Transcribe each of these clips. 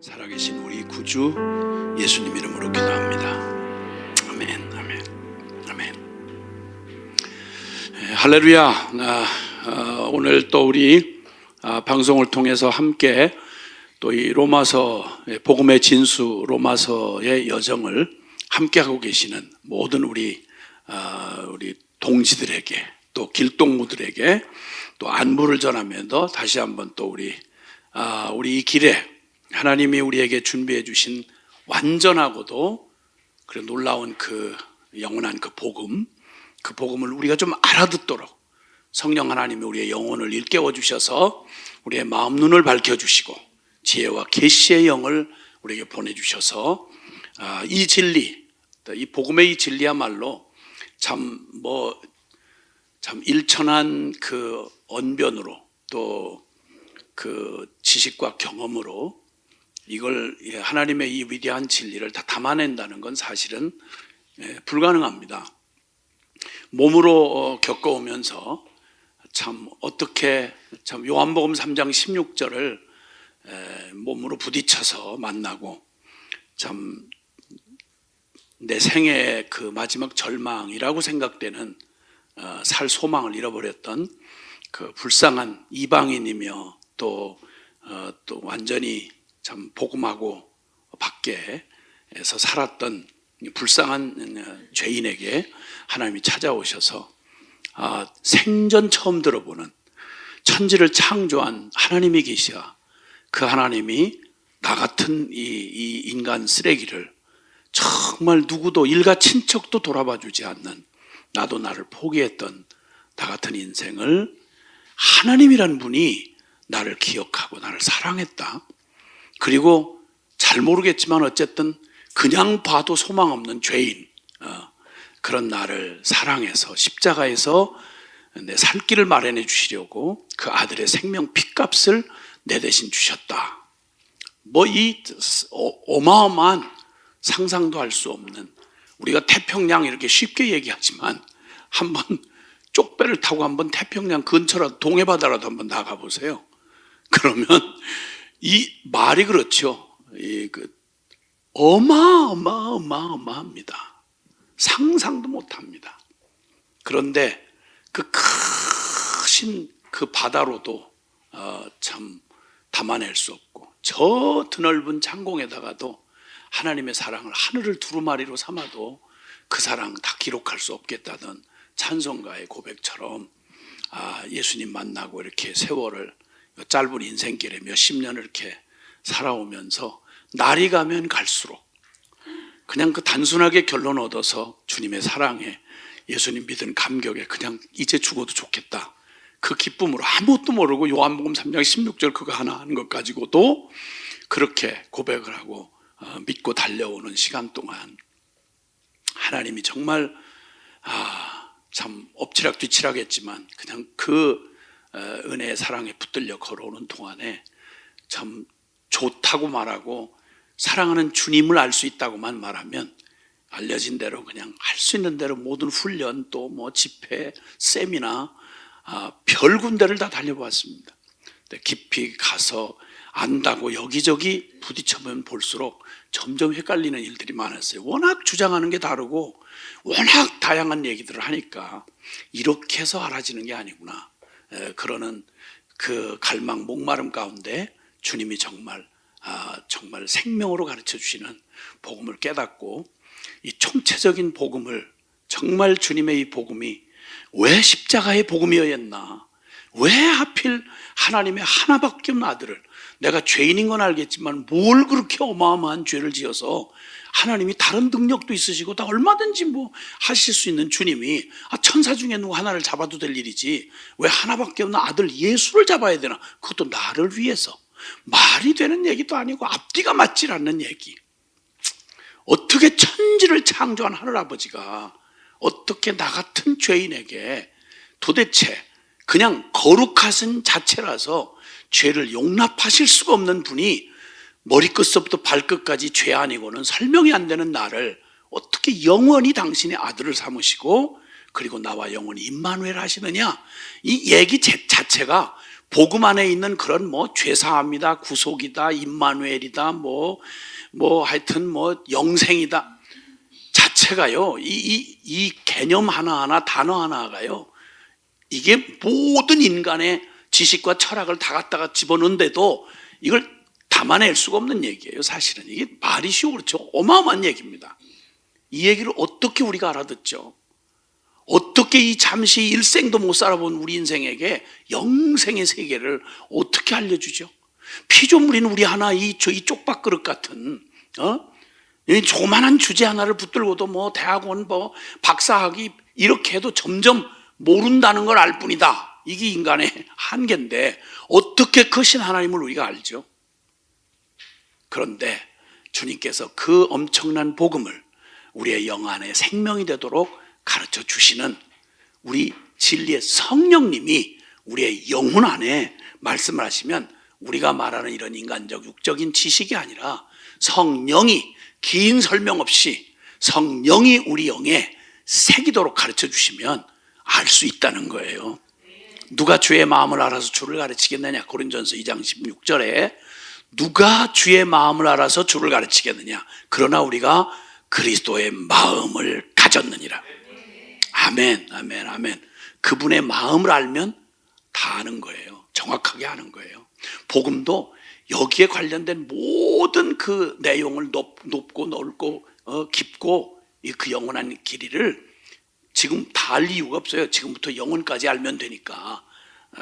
살아계신 우리 구주 예수님 이름으로 기도합니다. 아멘, 아멘, 아멘. 할렐루야. 오늘 또 우리 방송을 통해서 함께 또 이 로마서 복음의 진수 로마서의 여정을 함께 하고 계시는 모든 우리 동지들에게 또 길동무들에게 또 안부를 전하면서 다시 한번 또 우리 이 길에 하나님이 우리에게 준비해 주신 완전하고도 그런 놀라운 그 영원한 그 복음을 우리가 좀 알아듣도록 성령 하나님이 우리의 영혼을 일깨워 주셔서 우리의 마음 눈을 밝혀 주시고 지혜와 계시의 영을 우리에게 보내 주셔서 이 진리, 이 복음의 이 진리야말로 참 일천한 그 언변으로 또 그 지식과 경험으로 이걸 하나님의 이 위대한 진리를 다 담아낸다는 건 사실은 불가능합니다. 몸으로 겪어오면서 참 어떻게 참 요한복음 3장 16절을 몸으로 부딪혀서 만나고 참 내 생애의 그 마지막 절망이라고 생각되는 살 소망을 잃어버렸던 그 불쌍한 이방인이며 또 완전히 참 복음하고 밖에서 살았던 불쌍한 죄인에게 하나님이 찾아오셔서 생전 처음 들어보는 천지를 창조한 하나님이 계시야 그 하나님이 나 같은 이 인간 쓰레기를 정말 누구도 일가 친척도 돌아봐 주지 않는 나도 나를 포기했던 나 같은 인생을 하나님이란 분이 나를 기억하고 나를 사랑했다. 그리고 잘 모르겠지만 어쨌든 그냥 봐도 소망 없는 죄인 그런 나를 사랑해서 십자가에서 내 살 길을 마련해 주시려고 그 아들의 생명 피값을 내 대신 주셨다. 이 어마어마한 상상도 할 수 없는 우리가 태평양 이렇게 쉽게 얘기하지만 한번 쪽배를 타고 한번 태평양 근처라도 동해바다라도 한번 나가 보세요. 그러면 이 말이 그렇죠. 어마어마합니다. 상상도 못합니다. 그런데 그 크신 그 바다로도 참 담아낼 수 없고 저 드넓은 창공에다가도 하나님의 사랑을 하늘을 두루마리로 삼아도 그 사랑 다 기록할 수 없겠다는 찬송가의 고백처럼 예수님 만나고 이렇게 세월을 짧은 인생길에 몇십 년을 이렇게 살아오면서 날이 가면 갈수록 그냥 그 단순하게 결론 얻어서 주님의 사랑에 예수님 믿은 감격에 그냥 이제 죽어도 좋겠다. 그 기쁨으로 아무것도 모르고 요한복음 3장 16절 그거 하나 하는 것 가지고도 그렇게 고백을 하고 믿고 달려오는 시간 동안 하나님이 정말 참 엎치락 뒤치락 했지만 그냥 그 은혜의 사랑에 붙들려 걸어오는 동안에 참 좋다고 말하고 사랑하는 주님을 알 수 있다고만 말하면 알려진 대로 그냥 할 수 있는 대로 모든 훈련 또 집회, 세미나 별 군데를 다 달려보았습니다. 깊이 가서 안다고 여기저기 부딪혀보면 볼수록 점점 헷갈리는 일들이 많았어요. 워낙 주장하는 게 다르고 워낙 다양한 얘기들을 하니까 이렇게 해서 알아지는 게 아니구나. 그러는 그 갈망, 목마름 가운데 주님이 정말 생명으로 가르쳐 주시는 복음을 깨닫고 이 총체적인 복음을 정말 주님의 이 복음이 왜 십자가의 복음이었나? 왜 하필 하나님의 하나밖에 없는 아들을 내가 죄인인 건 알겠지만 뭘 그렇게 어마어마한 죄를 지어서 하나님이 다른 능력도 있으시고 다 얼마든지 하실 수 있는 주님이 천사 중에 누구 하나를 잡아도 될 일이지 왜 하나밖에 없는 아들 예수를 잡아야 되나? 그것도 나를 위해서. 말이 되는 얘기도 아니고 앞뒤가 맞질 않는 얘기. 어떻게 천지를 창조한 하늘아버지가 어떻게 나 같은 죄인에게 도대체 그냥 거룩하신 자체라서 죄를 용납하실 수가 없는 분이 머리끝부터 발끝까지 죄 아니고는 설명이 안 되는 나를 어떻게 영원히 당신의 아들을 삼으시고 그리고 나와 영원히 임마누엘 하시느냐? 이 얘기 자체가 복음 안에 있는 그런 뭐 죄사함이다, 구속이다, 임마누엘이다, 하여튼 영생이다 자체가요. 이 개념 하나하나, 단어 하나가요. 이게 모든 인간의 지식과 철학을 다 갖다가 집어넣는데도 이걸 담아낼 수가 없는 얘기예요. 사실은 이게 말이 쉬워 그렇죠. 어마어마한 얘기입니다. 이 얘기를 어떻게 우리가 알아듣죠? 어떻게 이 잠시 일생도 못 살아본 우리 인생에게 영생의 세계를 어떻게 알려주죠? 피조물인 우리 하나 이 쪽밥그릇 같은 이 조그만한 주제 하나를 붙들고도 대학원 박사학위 이렇게 해도 점점 모른다는 걸 알 뿐이다. 이게 인간의 한계인데 어떻게 크신 하나님을 우리가 알죠? 그런데 주님께서 그 엄청난 복음을 우리의 영 안에 생명이 되도록 가르쳐 주시는 우리 진리의 성령님이 우리의 영혼 안에 말씀을 하시면 우리가 말하는 이런 인간적 육적인 지식이 아니라 성령이 긴 설명 없이 성령이 우리 영에 새기도록 가르쳐 주시면 알 수 있다는 거예요. 누가 주의 마음을 알아서 주를 가르치겠느냐? 고린전서 2장 16절에 누가 주의 마음을 알아서 주를 가르치겠느냐? 그러나 우리가 그리스도의 마음을 가졌느니라. 아멘, 아멘, 아멘. 그분의 마음을 알면 다 아는 거예요. 정확하게 아는 거예요. 복음도 여기에 관련된 모든 그 내용을 높고 넓고 깊고 그 영원한 길이를 지금 다 알 이유가 없어요. 지금부터 영혼까지 알면 되니까.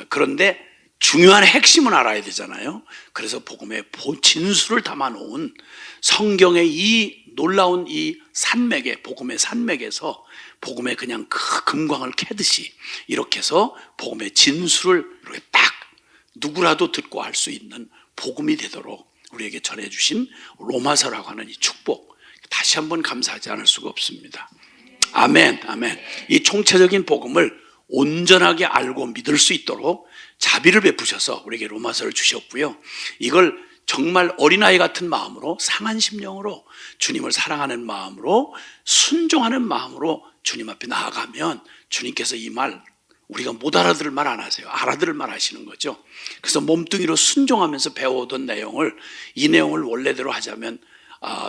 그런데 중요한 핵심은 알아야 되잖아요. 그래서 복음의 진수를 담아놓은 성경의 이 놀라운 이 산맥에, 복음의 산맥에서 복음의 그냥 그 금광을 캐듯이 이렇게 해서 복음의 진수를 이렇게 딱 누구라도 듣고 알 수 있는 복음이 되도록 우리에게 전해주신 로마서라고 하는 이 축복, 다시 한번 감사하지 않을 수가 없습니다. 아멘, 아멘. 이 총체적인 복음을 온전하게 알고 믿을 수 있도록 자비를 베푸셔서 우리에게 로마서를 주셨고요. 이걸 정말 어린아이 같은 마음으로, 상한 심령으로, 주님을 사랑하는 마음으로, 순종하는 마음으로 주님 앞에 나아가면 주님께서 이 말, 우리가 못 알아들을 말 안 하세요. 알아들을 말 하시는 거죠. 그래서 몸뚱이로 순종하면서 배워오던 내용을, 이 내용을 원래대로 하자면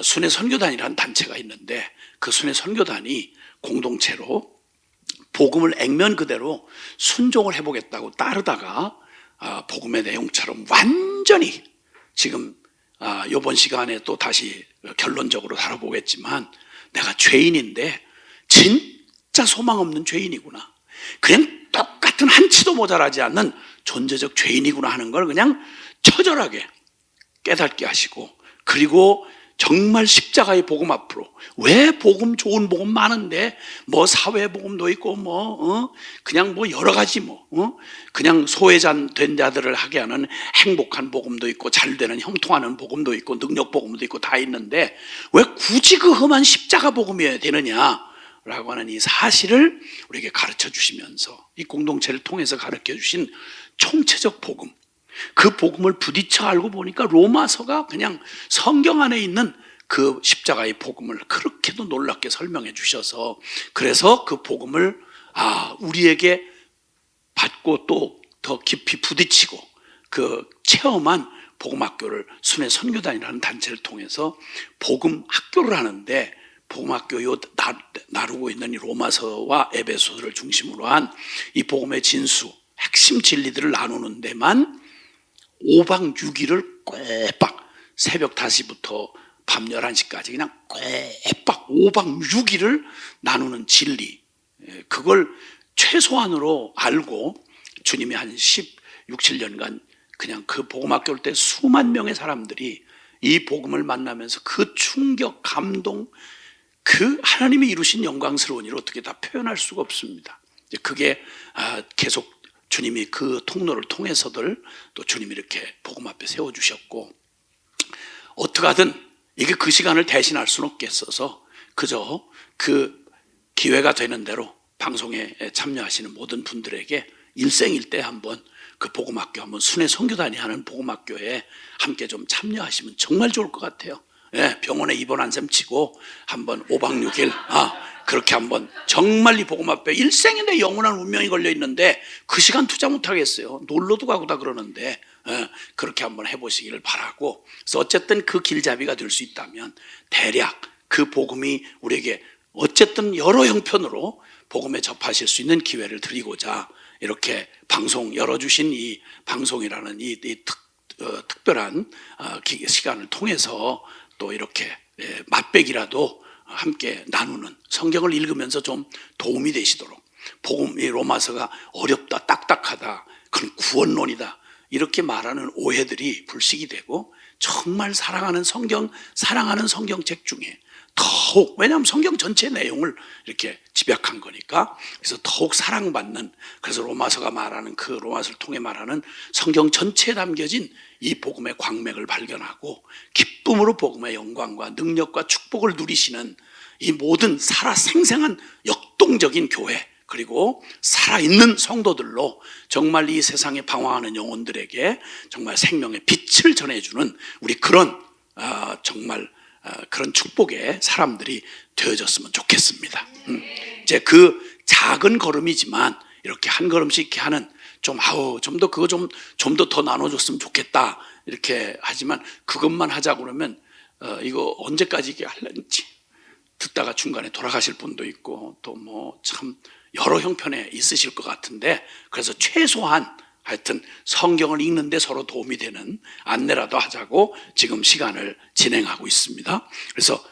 순회 선교단이라는 단체가 있는데 그 순회 선교단이 공동체로 복음을 액면 그대로 순종을 해보겠다고 따르다가 복음의 내용처럼 완전히 지금 이번 시간에 또 다시 결론적으로 다뤄보겠지만 내가 죄인인데 진짜 소망 없는 죄인이구나, 그냥 똑같은 한치도 모자라지 않는 존재적 죄인이구나 하는 걸 그냥 처절하게 깨닫게 하시고, 그리고 정말 십자가의 복음 앞으로, 왜 복음, 좋은 복음 많은데 사회 복음도 있고 그냥 여러 가지 그냥 소외된 자들을 하게 하는 행복한 복음도 있고 잘 되는 형통하는 복음도 있고 능력 복음도 있고 다 있는데 왜 굳이 그 험한 십자가 복음이어야 되느냐라고 하는 이 사실을 우리에게 가르쳐 주시면서 이 공동체를 통해서 가르쳐 주신 총체적 복음, 그 복음을 부딪혀 알고 보니까 로마서가 그냥 성경 안에 있는 그 십자가의 복음을 그렇게도 놀랍게 설명해 주셔서, 그래서 그 복음을 우리에게 받고 또 더 깊이 부딪히고 그 체험한 복음학교를 순회 선교단이라는 단체를 통해서 복음 학교를 하는데, 복음학교 나르고 있는 이 로마서와 에베소서를 중심으로 한 이 복음의 진수, 핵심 진리들을 나누는 데만 5박 6일을 꿰빡, 새벽 5시부터 밤 11시까지 그냥 꿰빡 5박 6일을 나누는 진리, 그걸 최소한으로 알고 주님이 한 16, 17년간 그냥 그 복음학교를 때 수만 명의 사람들이 이 복음을 만나면서 그 충격, 감동, 그 하나님이 이루신 영광스러운 일을 어떻게 다 표현할 수가 없습니다. 그게 계속 주님이 그 통로를 통해서들 또 주님이 이렇게 복음 앞에 세워주셨고, 어떻게 하든 이게 그 시간을 대신할 수는 없겠어서 그저 그 기회가 되는 대로 방송에 참여하시는 모든 분들에게 일생일대 한번 그 복음학교, 한번 순회 선교단이 하는 복음학교에 함께 좀 참여하시면 정말 좋을 것 같아요. 병원에 입원 한 셈 치고 한번 5박 6일 그렇게 한번 정말 이 복음 앞에 일생에 내 영원한 운명이 걸려 있는데 그 시간 투자 못 하겠어요. 놀러도 가고 다 그러는데 그렇게 한번 해보시기를 바라고, 그래서 어쨌든 그 길잡이가 될 수 있다면 대략 그 복음이 우리에게 어쨌든 여러 형편으로 복음에 접하실 수 있는 기회를 드리고자 이렇게 방송 열어주신 이 방송이라는 특별한 시간을 통해서 또 이렇게 맛배기라도 함께 나누는, 성경을 읽으면서 좀 도움이 되시도록, 복음, 이 로마서가 어렵다, 딱딱하다, 그건 구원론이다 이렇게 말하는 오해들이 불식이 되고 정말 사랑하는 성경책 중에 더욱, 왜냐하면 성경 전체 내용을 이렇게 집약한 거니까, 그래서 더욱 사랑받는, 그래서 로마서가 말하는 그 로마서를 통해 말하는 성경 전체에 담겨진 이 복음의 광맥을 발견하고 기쁨으로 복음의 영광과 능력과 축복을 누리시는 이 모든 생생한 역동적인 교회, 그리고 살아있는 성도들로 정말 이 세상에 방황하는 영혼들에게 정말 생명의 빛을 전해주는 우리 그런 그런 축복의 사람들이 되어졌으면 좋겠습니다. 이제 그 작은 걸음이지만 이렇게 한 걸음씩 이렇게 하는, 좀 더 나눠줬으면 좋겠다 이렇게 하지만, 그것만 하자고 그러면 이거 언제까지 이게 할는지 듣다가 중간에 돌아가실 분도 있고 또 뭐 참 여러 형편에 있으실 것 같은데, 그래서 최소한 하여튼 성경을 읽는데 서로 도움이 되는 안내라도 하자고 지금 시간을 진행하고 있습니다. 그래서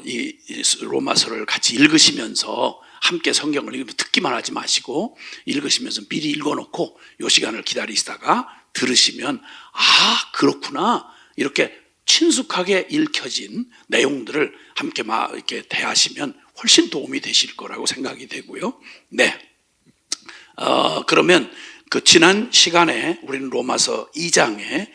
이 로마서를 같이 읽으시면서 함께 성경을 읽으면서 듣기만 하지 마시고 읽으시면서 미리 읽어놓고 이 시간을 기다리시다가 들으시면, 아 그렇구나, 이렇게 친숙하게 읽혀진 내용들을 함께 이렇게 대하시면 훨씬 도움이 되실 거라고 생각이 되고요. 네, 그러면 그 지난 시간에 우리는 로마서 2장의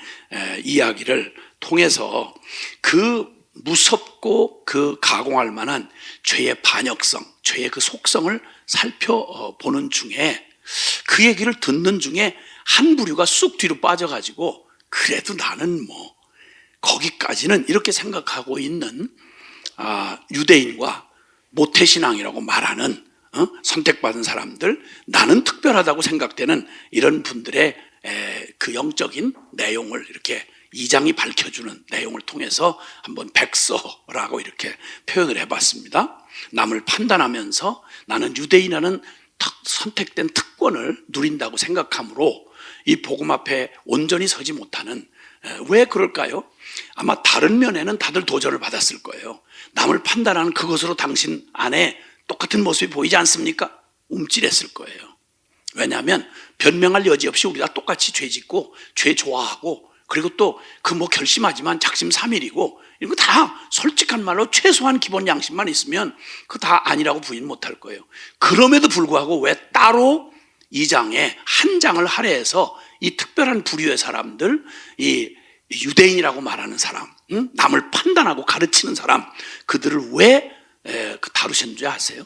이야기를 통해서 그 무섭고 그 가공할 만한 죄의 반역성, 죄의 그 속성을 살펴보는 중에, 그 얘기를 듣는 중에 한 부류가 쑥 뒤로 빠져가지고 그래도 나는 뭐 거기까지는 이렇게 생각하고 있는 유대인과 모태신앙이라고 말하는 선택받은 사람들, 나는 특별하다고 생각되는 이런 분들의 그 영적인 내용을 이렇게 2장이 밝혀주는 내용을 통해서 한번 백서라고 이렇게 표현을 해봤습니다. 남을 판단하면서 나는 유대인이라는 선택된 특권을 누린다고 생각하므로 이 복음 앞에 온전히 서지 못하는, 왜 그럴까요? 아마 다른 면에는 다들 도전을 받았을 거예요. 남을 판단하는 그것으로 당신 안에 똑같은 모습이 보이지 않습니까? 움찔했을 거예요. 왜냐하면 변명할 여지 없이 우리가 똑같이 죄 짓고 죄 좋아하고, 그리고 또 그 뭐 결심하지만 작심삼일이고, 이런 거 다 솔직한 말로 최소한 기본 양심만 있으면 그거 다 아니라고 부인 못할 거예요. 그럼에도 불구하고 왜 따로 2장에 한 장을 할애해서 이 특별한 부류의 사람들, 이 유대인이라고 말하는 사람, 남을 판단하고 가르치는 사람, 그들을 왜 다루셨는지 아세요?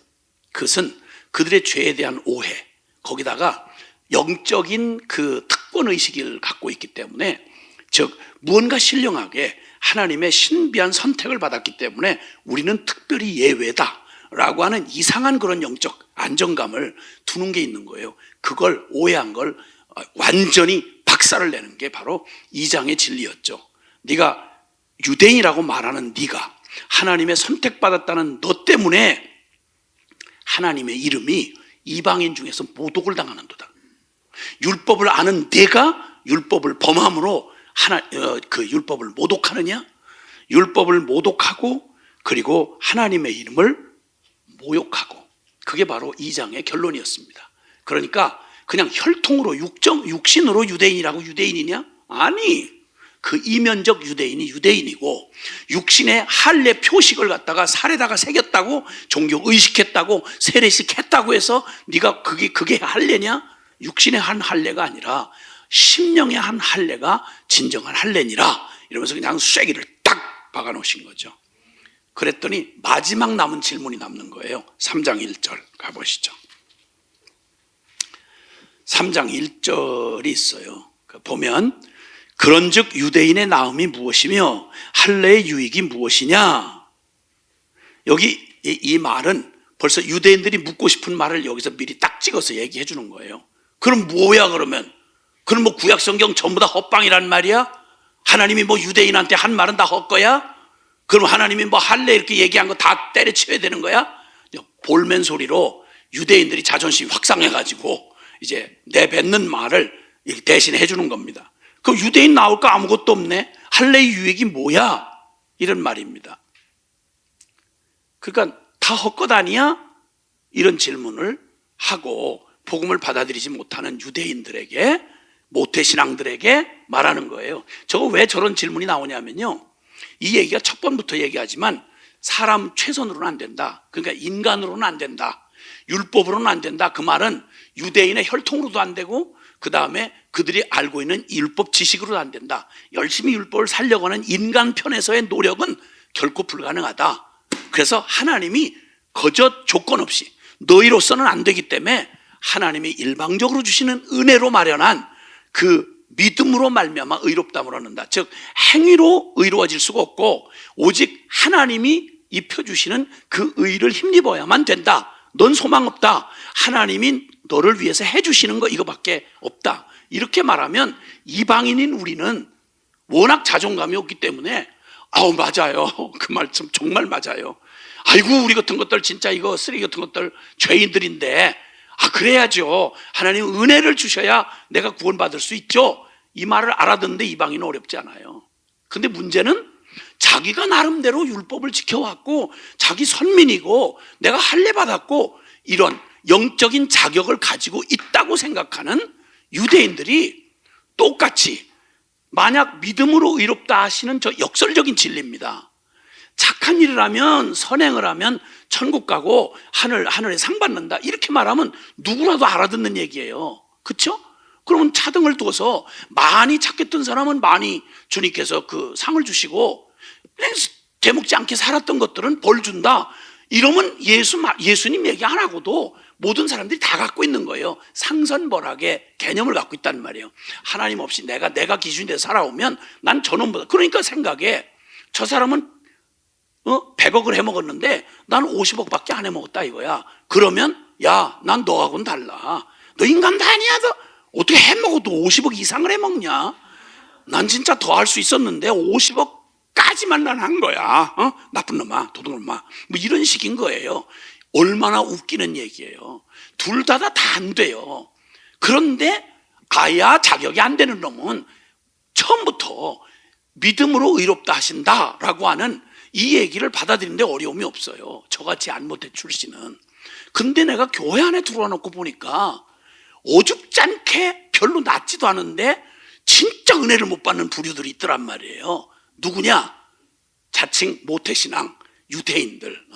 그것은 그들의 죄에 대한 오해, 거기다가 영적인 그 특권의식을 갖고 있기 때문에, 즉 무언가 신령하게 하나님의 신비한 선택을 받았기 때문에 우리는 특별히 예외다 라고 하는 이상한 그런 영적 안정감을 두는 게 있는 거예요. 그걸 오해한 걸 완전히 박살을 내는 게 바로 2장의 진리였죠. 네가 유대인이라고 말하는 네가 하나님의 선택받았다는 너 때문에 하나님의 이름이 이방인 중에서 모독을 당하는도다. 율법을 아는 네가 율법을 범함으로 그 율법을 모독하느냐? 율법을 모독하고 그리고 하나님의 이름을 모욕하고, 그게 바로 2장의 결론이었습니다. 그러니까 그냥 혈통으로 육신으로 유대인이라고 유대인이냐? 아니, 그 이면적 유대인이 유대인이고, 육신의 할례 표식을 갖다가 살에다가 새겼다고, 종교 의식했다고, 세례식 했다고 해서 네가 그게 할례냐? 육신의 한 할례가 아니라 심령의 한 할례가 진정한 할례니라, 이러면서 그냥 쐐기를 딱 박아 놓으신 거죠. 그랬더니 마지막 남은 질문이 남는 거예요. 3장 1절 가보시죠. 3장 1절이 있어요. 보면 그런즉 유대인의 나음이 무엇이며 할례의 유익이 무엇이냐. 여기 이 말은 벌써 유대인들이 묻고 싶은 말을 여기서 미리 딱 찍어서 얘기해 주는 거예요. 그럼 뭐야 그러면? 그럼 뭐 구약 성경 전부 다 헛방이란 말이야? 하나님이 뭐 유대인한테 한 말은 다 헛거야? 그럼 하나님이 뭐 할래 이렇게 얘기한 거 다 때려치워야 되는 거야? 볼멘 소리로 유대인들이 자존심이 확 상해가지고 이제 내뱉는 말을 대신 해주는 겁니다. 그 유대인 나올 거 아무것도 없네. 할례의 유익이 뭐야? 이런 말입니다. 그러니까 다 헛것 아니야? 이런 질문을 하고 복음을 받아들이지 못하는 유대인들에게, 모태신앙들에게 말하는 거예요. 저거 왜 저런 질문이 나오냐면요, 이 얘기가 첫 번부터 얘기하지만 사람 최선으로는 안 된다. 그러니까 인간으로는 안 된다. 율법으로는 안 된다. 그 말은 유대인의 혈통으로도 안 되고 그 다음에 그들이 알고 있는 율법 지식으로도 안 된다. 열심히 율법을 살려고 하는 인간 편에서의 노력은 결코 불가능하다. 그래서 하나님이 거저 조건 없이 너희로서는 안 되기 때문에 하나님이 일방적으로 주시는 은혜로 마련한 그 믿음으로 말미암아 의롭다함을 얻는다. 즉 행위로 의로워질 수가 없고 오직 하나님이 입혀주시는 그 의를 힘입어야만 된다. 넌 소망 없다. 하나님이 너를 위해서 해주시는 거 이거밖에 없다. 이렇게 말하면 이방인인 우리는 워낙 자존감이 없기 때문에 맞아요. 그 말씀 정말 맞아요. 아이고 우리 같은 것들 진짜 이거 쓰레기 같은 것들 죄인들인데 그래야죠. 하나님 은혜를 주셔야 내가 구원받을 수 있죠. 이 말을 알아듣는데 이방인은 어렵지 않아요. 근데 문제는 자기가 나름대로 율법을 지켜왔고 자기 선민이고 내가 할례 받았고 이런 영적인 자격을 가지고 있다고 생각하는 유대인들이 똑같이 만약 믿음으로 의롭다 하시는 저 역설적인 진리입니다. 착한 일을 하면 선행을 하면 천국 가고 하늘에 상 받는다. 이렇게 말하면 누구라도 알아듣는 얘기예요. 그렇죠? 그러면 차등을 둬서 많이 착했던 사람은 많이 주님께서 그 상을 주시고 되먹지 않게 살았던 것들은 벌 준다. 이러면 예수님 얘기 안 하고도 모든 사람들이 다 갖고 있는 거예요. 상선벌학의 개념을 갖고 있다는 말이에요. 하나님 없이 내가 기준이 돼서 살아오면 난 저놈보다, 그러니까 생각에 저 사람은 100억을 해먹었는데 난 50억밖에 안 해먹었다 이거야. 그러면 야, 난 너하고는 달라. 너 인간도 아니야. 너 어떻게 해먹어도 50억 이상을 해먹냐? 난 진짜 더 할 수 있었는데 50억까지만 난 한 거야. 나쁜 놈아, 도둑놈아. 뭐 이런 식인 거예요. 얼마나 웃기는 얘기예요. 둘 다 안 돼요. 그런데 가야 자격이 안 되는 놈은 처음부터 믿음으로 의롭다 하신다라고 하는 이 얘기를 받아들이는데 어려움이 없어요. 저같이 안 못해 출신은. 근데 내가 교회 안에 들어와 놓고 보니까 어줍잖게 별로 낫지도 않은데 진짜 은혜를 못 받는 부류들이 있더란 말이에요. 누구냐? 자칭 모태신앙 유대인들,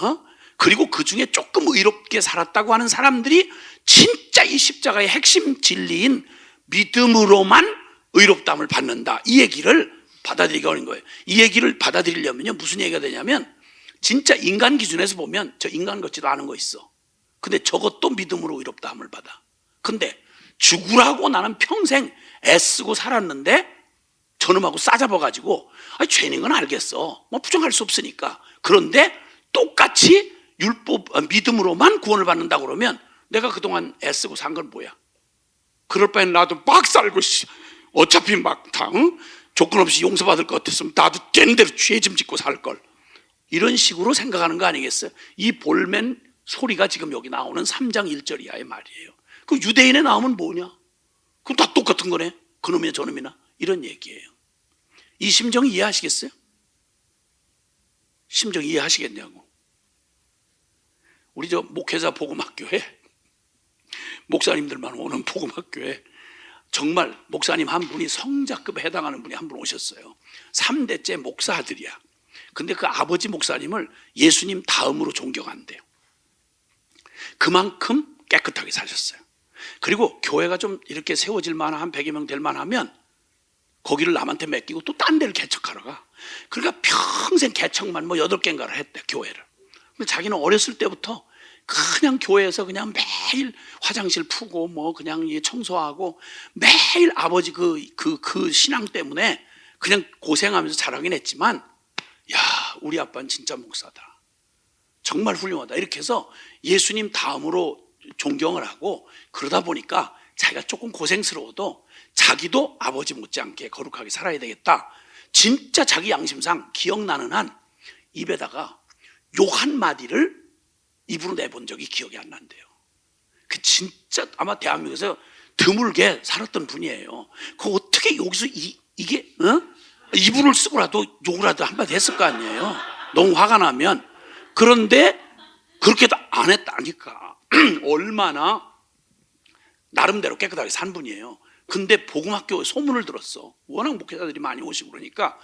그리고 그 중에 조금 의롭게 살았다고 하는 사람들이 진짜 이 십자가의 핵심 진리인 믿음으로만 의롭다함을 받는다. 이 얘기를 받아들이기 어려운 거예요. 이 얘기를 받아들이려면요, 무슨 얘기가 되냐면 진짜 인간 기준에서 보면 저 인간 같지도 않은 거 있어. 근데 저것도 믿음으로 의롭다함을 받아. 근데 죽으라고 나는 평생 애쓰고 살았는데 저놈하고 싸잡아가지고 죄인 건 알겠어. 뭐 부정할 수 없으니까. 그런데 똑같이 율법 믿음으로만 구원을 받는다 그러면 내가 그동안 애쓰고 산 건 뭐야? 그럴 바엔 나도 막 살고 어차피 막 다 조건 없이 용서받을 것 같았으면 나도 된 대로 죄 좀 짓고 살 걸. 이런 식으로 생각하는 거 아니겠어요? 이 볼멘 소리가 지금 여기 나오는 3장 1절 이하의 말이에요. 그 유대인에 나오면 뭐냐? 그럼 다 똑같은 거네. 그놈이나 저놈이나. 이런 얘기예요. 이 심정 이해하시겠어요? 심정 이해하시겠냐고. 우리 저 목회자 복음학교에 목사님들만 오는 복음학교에 정말 목사님 한 분이 성자급에 해당하는 분이 한 분 오셨어요. 3대째 목사 아들이야. 근데 그 아버지 목사님을 예수님 다음으로 존경한대요. 그만큼 깨끗하게 사셨어요. 그리고 교회가 좀 이렇게 세워질 만한 한 100여 명 될 만하면 거기를 남한테 맡기고 또 딴 데를 개척하러 가. 그러니까 평생 개척만 8개인가를 했대, 교회를. 근데 자기는 어렸을 때부터 그냥 교회에서 그냥 매일 화장실 푸고 그냥 청소하고 매일 아버지 그 신앙 때문에 그냥 고생하면서 자라긴 했지만, 야, 우리 아빠는 진짜 목사다. 정말 훌륭하다. 이렇게 해서 예수님 다음으로 존경을 하고, 그러다 보니까 자기가 조금 고생스러워도 자기도 아버지 못지않게 거룩하게 살아야 되겠다. 진짜 자기 양심상 기억나는 한 입에다가 욕 한마디를 입으로 내본 적이 기억이 안 난대요. 그 진짜 아마 대한민국에서 드물게 살았던 분이에요. 그 어떻게 여기서 이게 이불을 쓰고라도 욕을 하도 한마디 했을 거 아니에요. 너무 화가 나면. 그런데 그렇게도 안 했다니까. 얼마나 나름대로 깨끗하게 산 분이에요. 근데 복음학교에 소문을 들었어. 워낙 목회자들이 많이 오시고 그러니까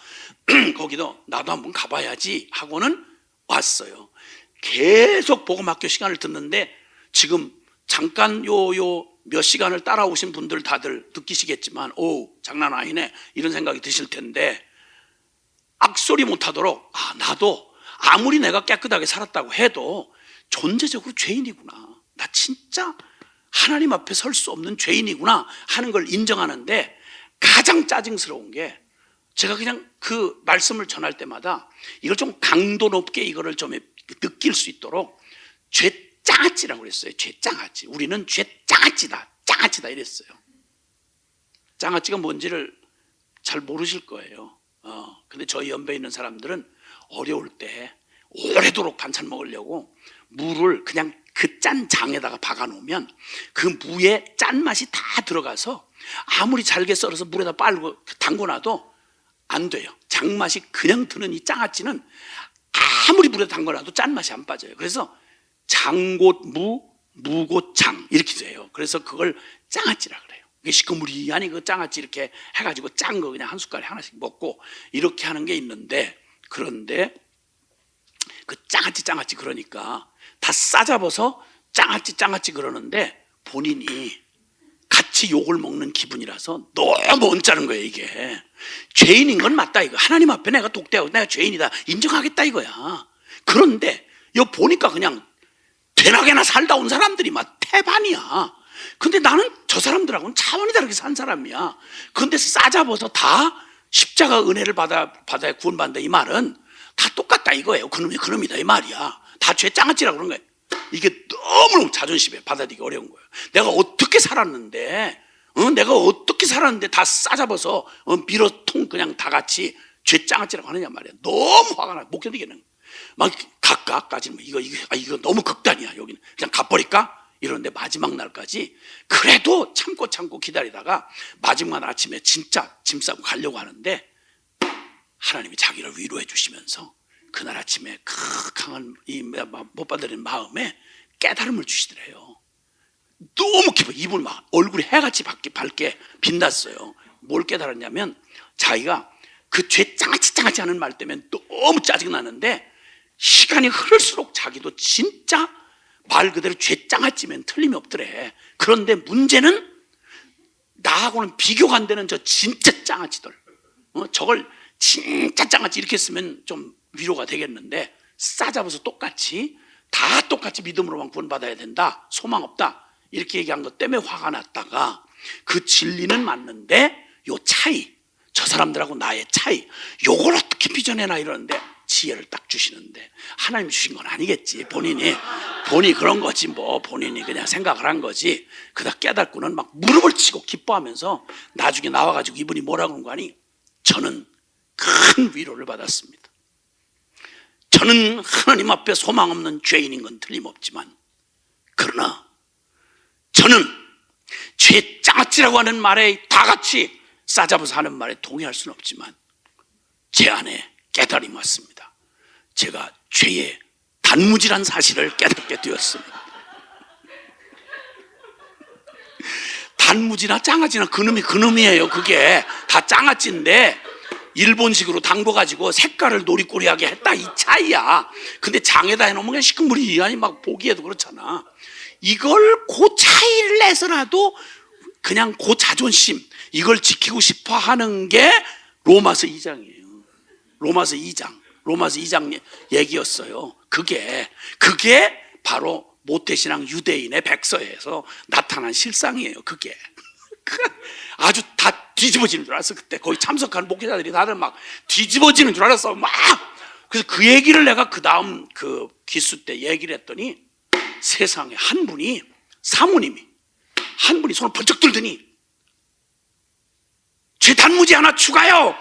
거기도 나도 한번 가봐야지 하고는 왔어요. 계속 복음학교 시간을 듣는데, 지금 잠깐 요 몇 시간을 따라오신 분들 다들 느끼시겠지만, 오, 장난 아니네 이런 생각이 드실 텐데, 악소리 못하도록 나도 아무리 내가 깨끗하게 살았다고 해도 존재적으로 죄인이구나, 나 진짜 하나님 앞에 설 수 없는 죄인이구나 하는 걸 인정하는데, 가장 짜증스러운 게 제가 그냥 그 말씀을 전할 때마다 이걸 좀 강도 높게 이거를 좀 느낄 수 있도록 죄장아찌라고 그랬어요. 죄장아찌. 우리는 죄장아찌다, 장아찌다 이랬어요. 장아찌가 뭔지를 잘 모르실 거예요. 근데 저희 연배에 있는 사람들은 어려울 때 오래도록 반찬 먹으려고 무를 그냥 그 짠 장에다가 박아 놓으면 그 무에 짠맛이 다 들어가서 아무리 잘게 썰어서 물에다 빨고 담궈놔도 안 돼요. 장맛이 그냥 드는 이 장아찌는 아무리 물에 담궈놔도 짠맛이 안 빠져요. 그래서 장곧 무, 무곧 장 이렇게 돼요. 그래서 그걸 장아찌라 그래요. 이게 시커무리하니 그 장아찌 이렇게 해가지고 짠 거 그냥 한 숟갈에 하나씩 먹고 이렇게 하는 게 있는데, 그런데 그 장아찌 그러니까 다 싸잡아서 장아찌 그러는데 본인이 같이 욕을 먹는 기분이라서 너무 언짢은 거예요. 이게 죄인인 건 맞다 이거. 하나님 앞에 내가 독대하고 내가 죄인이다 인정하겠다 이거야. 그런데 여기 보니까 그냥 되나게나 살다 온 사람들이 막 태반이야. 근데 나는 저 사람들하고는 차원이 다르게 산 사람이야. 근데 싸잡아서 다 십자가 은혜를 받아야 구원받는다 이 말은 다 똑같다 이거예요. 그놈이다 이 말이야. 다 죄 장아찌라고 그런 거예요. 이게 너무 자존심에 받아들이기 어려운 거예요. 내가 어떻게 살았는데 다 싸잡아서 밀어통 그냥 다 같이 죄 장아찌라고 하느냐 말이야. 너무 화가 나. 못 견디겠는. 막 각각까지 이거 너무 극단이야. 여기는 그냥 가버릴까? 이러는데 마지막 날까지 그래도 참고 기다리다가 마지막 날 아침에 진짜 짐 싸고 가려고 하는데 하나님이 자기를 위로해 주시면서 그날 아침에 강한 이 못 받아들이는 마음에 깨달음을 주시더래요. 너무 기뻐. 입을 막 얼굴이 해같이 밝게 빛났어요. 뭘 깨달았냐면 자기가 그 죄 장아찌 하는 말 때문에 너무 짜증나는데 시간이 흐를수록 자기도 진짜 말 그대로 죄 장아찌면 틀림이 없더래. 그런데 문제는 나하고는 비교가 안 되는 저 진짜 장아찌들, 저걸 진짜 장아찌 이렇게 쓰면 좀 위로가 되겠는데 싸잡아서 다 똑같이 믿음으로만 구원받아야 된다, 소망 없다 이렇게 얘기한 것 때문에 화가 났다가 그 진리는 맞는데 요 차이, 저 사람들하고 나의 차이, 요걸 어떻게 빚어내나 이러는데 지혜를 딱 주시는데 하나님 주신 건 아니겠지. 본인이 그런 거지 뭐. 본인이 그냥 생각을 한 거지. 그다 깨닫고는 막 무릎을 치고 기뻐하면서 나중에 나와가지고 이분이 뭐라고 그런 거 아니? 저는 큰 위로를 받았습니다. 저는 하나님 앞에 소망 없는 죄인인 건 틀림없지만, 그러나 저는 죄 장아찌라고 하는 말에 다 같이 싸잡아서 하는 말에 동의할 수는 없지만 제 안에 깨달음이 왔습니다. 제가 죄의 단무지란 사실을 깨닫게 되었습니다. 단무지나 장아찌나 그놈이에요. 그게 다 장아찌인데 일본식으로 담궈가지고 색깔을 노리꼬리하게 했다 이 차이야. 근데 장에다 해놓으면 그냥 시커물이 막 보기에도 그렇잖아. 이걸 그 차이를 내서라도 그냥 그 자존심 이걸 지키고 싶어 하는 게 로마서 2장이에요. 로마서 2장 얘기였어요. 그게 바로 모태신앙 유대인의 백서에서 나타난 실상이에요. 그게 아주 다 뒤집어지는 줄 알았어. 그때 거기 참석한 목회자들이 다들 막 뒤집어지는 줄 알았어. 막 그래서 그 얘기를 내가 그 다음 그 기수 때 얘기를 했더니 세상에 한 분이, 사모님이 한 분이 손을 번쩍 들더니 죄 단무지 하나 추가요.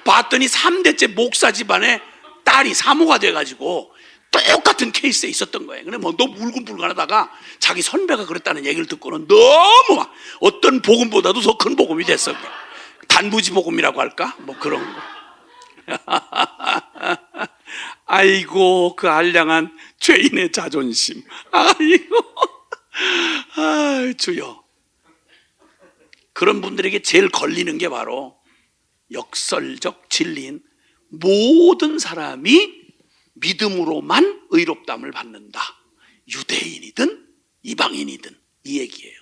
봤더니 3대째 목사 집안에 딸이 사모가 돼가지고 똑같은 케이스에 있었던 거예요. 근데 뭐 너무 울긋불긋하다가 자기 선배가 그랬다는 얘기를 듣고는 너무 막 어떤 복음보다도 더 큰 복음이 됐어. 단무지 복음이라고 할까? 뭐 그런 거. 아이고 그 알량한 죄인의 자존심. 아이고 아, 주여. 그런 분들에게 제일 걸리는 게 바로 역설적 진리인 모든 사람이 믿음으로만 의롭다함을 받는다. 유대인이든 이방인이든 이 얘기예요.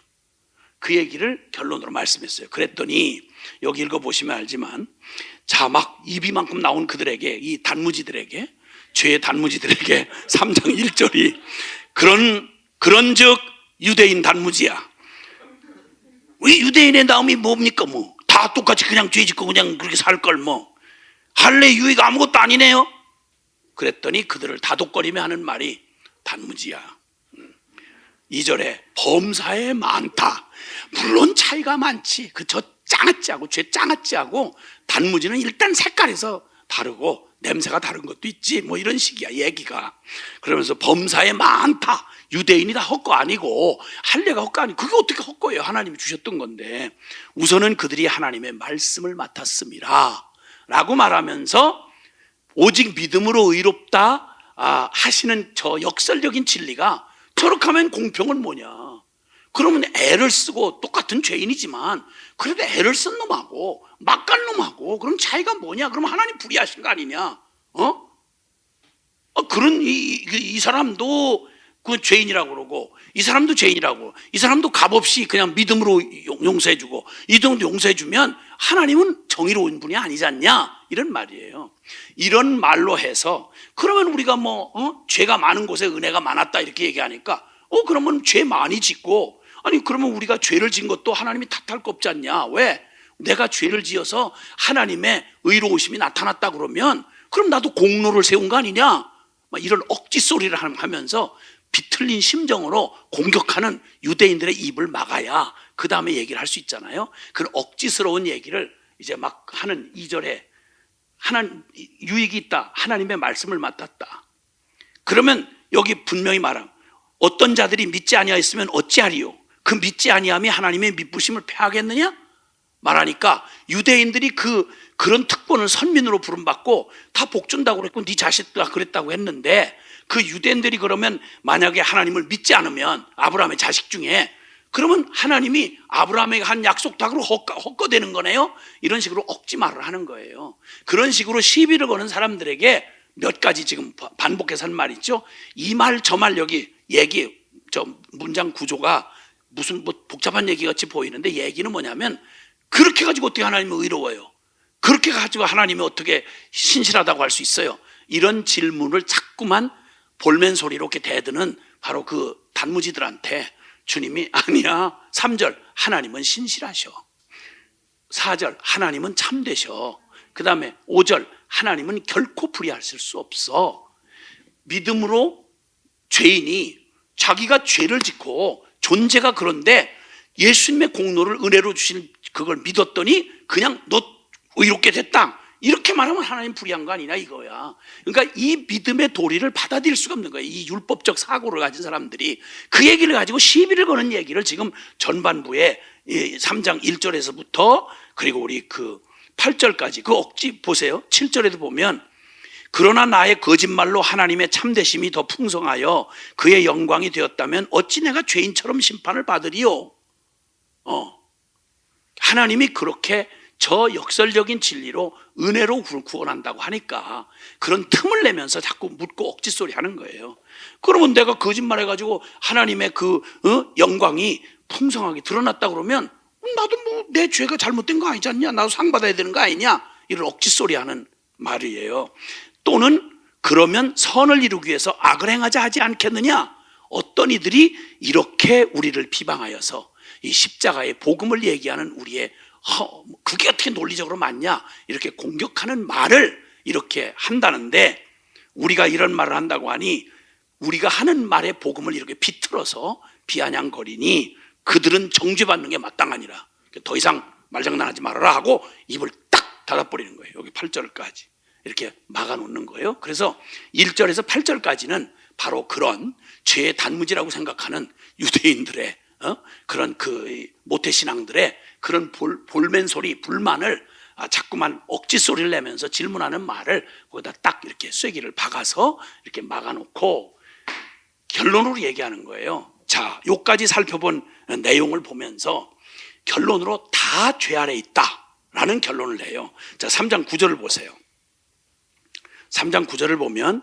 그 얘기를 결론으로 말씀했어요. 그랬더니 여기 읽어보시면 알지만 자, 막 입이만큼 나온 그들에게, 이 단무지들에게, 죄의 단무지들에게 3장 1절이 그런즉 유대인 단무지야. 우리 유대인의 나음이 뭡니까? 뭐 다 똑같이 그냥 죄 짓고 그냥 그렇게 살 걸 뭐 할례 유의가 아무것도 아니네요. 그랬더니 그들을 다독거리며 하는 말이 단무지야. 2절에 범사에 많다. 물론 차이가 많지. 저 짱아찌하고 죄 짱아찌하고 단무지는 일단 색깔에서 다르고 냄새가 다른 것도 있지. 뭐 이런 식이야 얘기가. 그러면서 범사에 많다. 유대인이 다 헛거 아니고 할례가 헛거 아니고 그게 어떻게 헛거예요? 하나님이 주셨던 건데 우선은 그들이 하나님의 말씀을 맡았습니다 라고 말하면서 오직 믿음으로 의롭다 하시는 저 역설적인 진리가 저렇게 하면 공평은 뭐냐? 그러면 애를 쓰고 똑같은 죄인이지만 그래도 애를 쓴 놈하고 막 간 놈하고 그럼 차이가 뭐냐? 그러면 하나님 불의하신 거 아니냐? 그런 이 사람도 그 죄인이라고 그러고 이 사람도 죄인이라고, 이 사람도 값없이 그냥 믿음으로 용서해주고 이 정도 용서해주면 하나님은 정의로운 분이 아니지 않냐? 이런 말이에요. 이런 말로 해서 그러면 우리가 죄가 많은 곳에 은혜가 많았다 이렇게 얘기하니까 그러면 죄 많이 짓고 아니 그러면 우리가 죄를 지은 것도 하나님이 탓할 거 없지 않냐? 왜? 내가 죄를 지어서 하나님의 의로우심이 나타났다 그러면 그럼 나도 공로를 세운 거 아니냐? 막 이런 억지 소리를 하면서 비틀린 심정으로 공격하는 유대인들의 입을 막아야 그 다음에 얘기를 할 수 있잖아요. 그런 억지스러운 얘기를 이제 막 하는 2절에 유익이 있다. 하나님의 말씀을 맡았다. 그러면 여기 분명히 말함. 어떤 자들이 믿지 아니하였으면 어찌하리요? 그 믿지 아니함이 하나님의 미쁘심을 패하겠느냐? 말하니까 유대인들이 그런 특권을 선민으로 부름받고 다 복준다고 그랬고 네 자식도 그랬다고 했는데 그 유대인들이 그러면 만약에 하나님을 믿지 않으면 아브라함의 자식 중에 그러면 하나님이 아브라함에게 한 약속 다 헛거되는 거네요. 이런 식으로 억지 말을 하는 거예요. 그런 식으로 시비를 거는 사람들에게 몇 가지 지금 반복해서 한 말 있죠. 이 말 저 말 여기 얘기 저 문장 구조가 무슨 뭐 복잡한 얘기 같이 보이는데 얘기는 뭐냐면 그렇게 가지고 어떻게 하나님이 의로워요? 그렇게 가지고 하나님이 어떻게 신실하다고 할 수 있어요? 이런 질문을 자꾸만 볼멘 소리로 이렇게 대드는 바로 그 단무지들한테 주님이 아니야. 3절 하나님은 신실하셔. 4절 하나님은 참되셔. 그 다음에 5절 하나님은 결코 불의하실 수 없어. 믿음으로 죄인이 자기가 죄를 짓고 존재가 그런데 예수님의 공로를 은혜로 주신 그걸 믿었더니 그냥 너 의롭게 됐다. 이렇게 말하면 하나님 불의한 거 아니냐 이거야. 그러니까 이 믿음의 도리를 받아들일 수가 없는 거예요. 이 율법적 사고를 가진 사람들이 그 얘기를 가지고 시비를 거는 얘기를 지금 전반부에 3장 1절에서부터 그리고 우리 그 8절까지 그 억지 보세요. 7절에도 보면 그러나 나의 거짓말로 하나님의 참되심이 더 풍성하여 그의 영광이 되었다면 어찌 내가 죄인처럼 심판을 받으리요? 하나님이 그렇게 저 역설적인 진리로 은혜로 구원한다고 하니까 그런 틈을 내면서 자꾸 묻고 억지소리 하는 거예요. 그러면 내가 거짓말해가지고 하나님의 그 영광이 풍성하게 드러났다 그러면 나도 뭐 내 죄가 잘못된 거 아니지 않냐? 나도 상 받아야 되는 거 아니냐? 이런 억지소리 하는 말이에요. 또는 그러면 선을 이루기 위해서 악을 행하자 하지 않겠느냐? 어떤 이들이 이렇게 우리를 비방하여서 이 십자가의 복음을 얘기하는 우리의 그게 어떻게 논리적으로 맞냐? 이렇게 공격하는 말을 이렇게 한다는데, 우리가 이런 말을 한다고 하니 우리가 하는 말의 복음을 이렇게 비틀어서 비아냥거리니 그들은 정죄받는 게 마땅하니라. 더 이상 말장난하지 말아라 하고 입을 딱 닫아버리는 거예요. 여기 8절까지 이렇게 막아놓는 거예요. 그래서 1절에서 8절까지는 바로 그런 죄의 단무지라고 생각하는 유대인들의 그런 그 모태신앙들의 그런 볼멘소리, 불만을 자꾸만 억지 소리를 내면서 질문하는 말을 거기다 딱 이렇게 쐐기를 박아서 이렇게 막아놓고 결론으로 얘기하는 거예요. 자, 요까지 살펴본 내용을 보면서 결론으로 다 죄 아래 있다라는 결론을 내요. 자, 3장 9절을 보세요. 3장 9절을 보면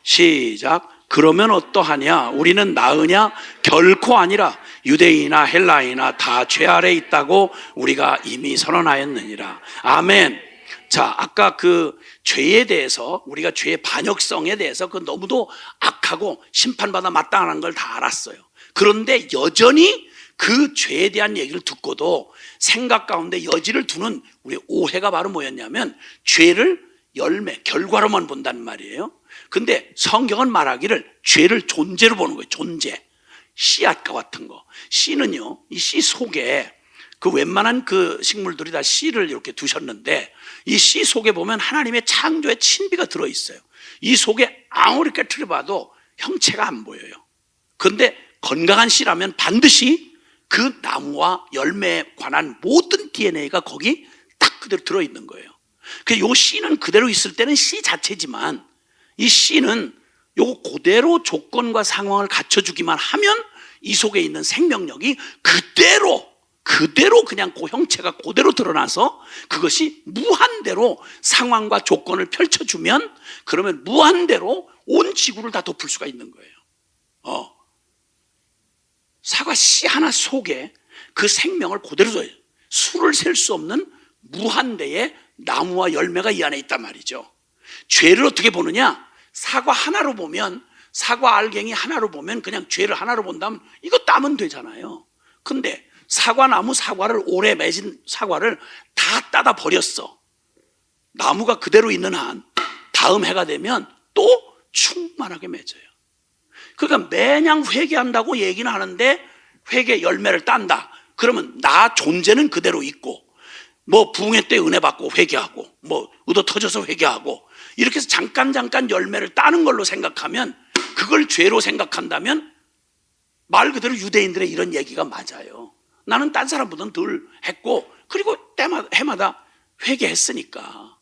시작. 그러면 어떠하냐? 우리는 나으냐? 결코 아니라 유대인이나 헬라인이나 다 죄 아래 있다고 우리가 이미 선언하였느니라. 아멘. 자, 아까 그 죄에 대해서, 우리가 죄의 반역성에 대해서 그 너무도 악하고 심판받아 마땅한 걸 다 알았어요. 그런데 여전히 그 죄에 대한 얘기를 듣고도 생각 가운데 여지를 두는 우리 오해가 바로 뭐였냐면 죄를 열매, 결과로만 본단 말이에요. 근데 성경은 말하기를 죄를 존재로 보는 거예요. 존재. 씨앗과 같은 거. 씨는요, 이 씨 속에 그 웬만한 그 식물들이 다 씨를 이렇게 두셨는데 이 씨 속에 보면 하나님의 창조의 친비가 들어있어요. 이 속에 아무리 깨트려봐도 형체가 안 보여요. 그런데 건강한 씨라면 반드시 그 나무와 열매에 관한 모든 DNA가 거기 딱 그대로 들어있는 거예요. 그래서 이 씨는 그대로 있을 때는 씨 자체지만 이 씨는 요 그대로 조건과 상황을 갖춰주기만 하면 이 속에 있는 생명력이 그대로 그냥 그 형체가 그대로 드러나서 그것이 무한대로 상황과 조건을 펼쳐주면 그러면 무한대로 온 지구를 다 덮을 수가 있는 거예요. 사과 씨 하나 속에 그 생명을 그대로 둬요. 수를 셀 수 없는 무한대의 나무와 열매가 이 안에 있단 말이죠. 죄를 어떻게 보느냐? 사과 하나로 보면, 사과 알갱이 하나로 보면 그냥 죄를 하나로 본다면 이거 따면 되잖아요. 근데 사과나무 사과를 오래 맺은 사과를 다 따다 버렸어. 나무가 그대로 있는 한 다음 해가 되면 또 충만하게 맺어요. 그러니까 매년 회개한다고 얘기는 하는데 회개 열매를 딴다. 그러면 나 존재는 그대로 있고 뭐 부흥회 때 은혜 받고 회개하고 뭐 의도 터져서 회개하고 이렇게 해서 잠깐 열매를 따는 걸로 생각하면, 그걸 죄로 생각한다면 말 그대로 유대인들의 이런 얘기가 맞아요. 나는 딴 사람보다는 덜 했고 그리고 해마다 회개했으니까.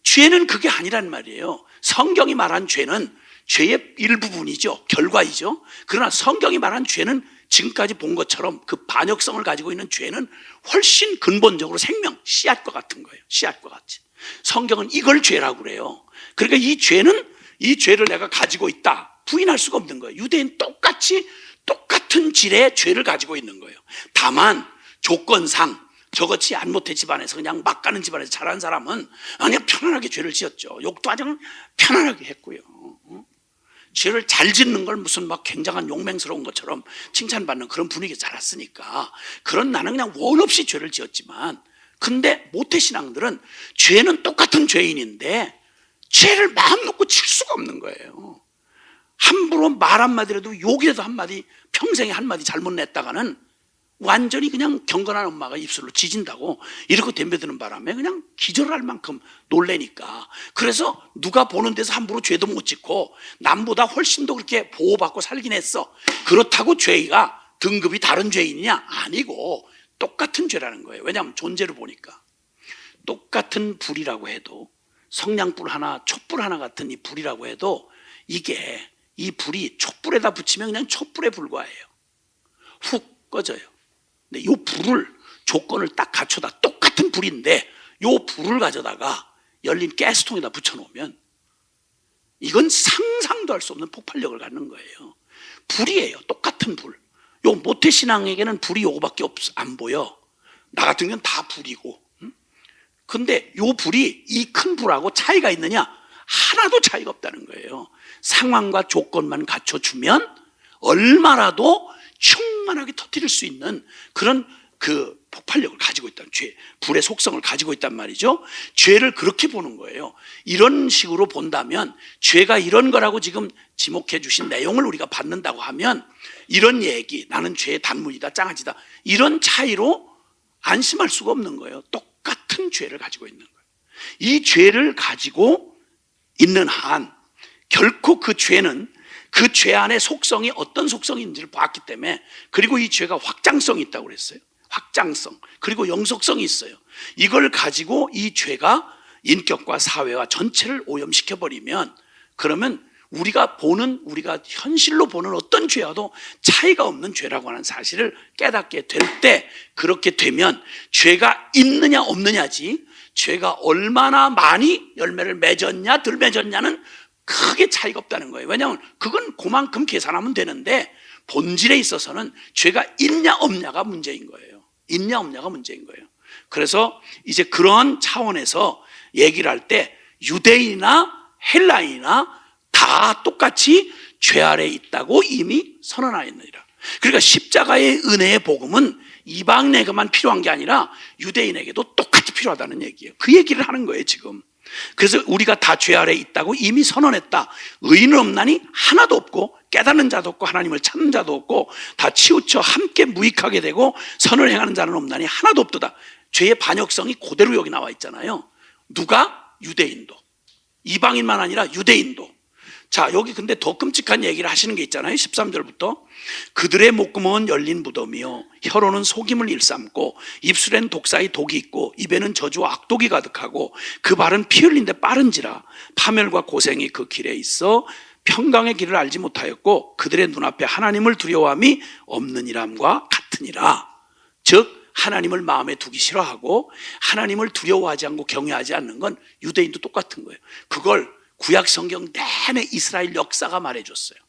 죄는 그게 아니란 말이에요. 성경이 말한 죄는 죄의 일부분이죠. 결과이죠. 그러나 성경이 말한 죄는 지금까지 본 것처럼 그 반역성을 가지고 있는 죄는 훨씬 근본적으로 생명, 씨앗과 같은 거예요. 씨앗과 같이. 성경은 이걸 죄라고 그래요. 그러니까 이 죄를 내가 가지고 있다, 부인할 수가 없는 거예요. 유대인 똑같은 질의 죄를 가지고 있는 거예요. 다만 조건상 저같이 안 못해 집안에서 그냥 막 가는 집안에서 자란 사람은 그냥 편안하게 죄를 지었죠. 욕도 아주 편안하게 했고요. 죄를 잘 짓는 걸 무슨 막 굉장한 용맹스러운 것처럼 칭찬받는 그런 분위기에 자랐으니까 그런 나는 그냥 원 없이 죄를 지었지만, 근데 모태신앙들은 죄는 똑같은 죄인인데 죄를 마음 놓고 칠 수가 없는 거예요. 함부로 말 한마디라도 욕이라도 한마디, 평생에 한마디 잘못 냈다가는 완전히 그냥 경건한 엄마가 입술로 지진다고 이렇게 덤벼드는 바람에 그냥 기절할 만큼 놀래니까. 그래서 누가 보는 데서 함부로 죄도 못 짓고 남보다 훨씬 더 그렇게 보호받고 살긴 했어. 그렇다고 죄가 등급이 다른 죄인이냐? 아니고 똑같은 죄라는 거예요. 왜냐하면 존재를 보니까. 똑같은 불이라고 해도, 성냥불 하나, 촛불 하나 같은 이 불이라고 해도 이게, 이 불이 촛불에다 붙이면 그냥 촛불에 불과해요. 훅 꺼져요. 근데 이 불을, 조건을 딱 갖춰다 똑같은 불인데 이 불을 가져다가 열린 가스통에다 붙여놓으면 이건 상상도 할 수 없는 폭발력을 갖는 거예요. 불이에요. 똑같은 불. 요 모태신앙에게는 불이 요거밖에 안 보여. 나 같은 경우는 다 불이고. 근데 요 불이 이 큰 불하고 차이가 있느냐? 하나도 차이가 없다는 거예요. 상황과 조건만 갖춰주면 얼마라도 충만하게 터뜨릴 수 있는 그런 그 폭발력을 가지고 있다는 죄, 불의 속성을 가지고 있단 말이죠. 죄를 그렇게 보는 거예요. 이런 식으로 본다면 죄가 이런 거라고 지금 지목해 주신 내용을 우리가 받는다고 하면 이런 얘기, 나는 죄의 단문이다, 짱아지다, 이런 차이로 안심할 수가 없는 거예요. 똑같은 죄를 가지고 있는 거예요. 이 죄를 가지고 있는 한 결코 그 죄는 그 죄 안의 속성이 어떤 속성인지를 봤기 때문에, 그리고 이 죄가 확장성이 있다고 그랬어요. 확장성, 그리고 영속성이 있어요. 이걸 가지고 이 죄가 인격과 사회와 전체를 오염시켜버리면, 그러면 우리가 현실로 보는 어떤 죄와도 차이가 없는 죄라고 하는 사실을 깨닫게 될 때, 그렇게 되면 죄가 있느냐 없느냐지, 죄가 얼마나 많이 열매를 맺었냐 덜 맺었냐는 크게 차이가 없다는 거예요. 왜냐하면 그건 그만큼 계산하면 되는데, 본질에 있어서는 죄가 있냐 없냐가 문제인 거예요. 있냐 없냐가 문제인 거예요. 그래서 이제 그런 차원에서 얘기를 할 때 유대인이나 헬라인이나 다 똑같이 죄 아래에 있다고 이미 선언하였느니라. 그러니까 십자가의 은혜의 복음은 이방인에게만 필요한 게 아니라 유대인에게도 똑같이 필요하다는 얘기예요. 그 얘기를 하는 거예요 지금. 그래서 우리가 다 죄 아래에 있다고 이미 선언했다. 의인은 없나니 하나도 없고 깨닫는 자도 없고 하나님을 찾는 자도 없고 다 치우쳐 함께 무익하게 되고 선을 행하는 자는 없나니 하나도 없도다. 죄의 반역성이 그대로 여기 나와 있잖아요. 누가? 유대인도. 이방인만 아니라 유대인도. 자, 여기 근데 더 끔찍한 얘기를 하시는 게 있잖아요. 13절부터 그들의 목구멍은 열린 무덤이요 혀로는 속임을 일삼고 입술엔 독사의 독이 있고 입에는 저주와 악독이 가득하고 그 발은 피 흘린데 빠른지라 파멸과 고생이 그 길에 있어 평강의 길을 알지 못하였고 그들의 눈앞에 하나님을 두려워함이 없느니람과 같으니라. 즉 하나님을 마음에 두기 싫어하고 하나님을 두려워하지 않고 경외하지 않는 건 유대인도 똑같은 거예요. 그걸 구약 성경 내내 이스라엘 역사가 말해줬어요.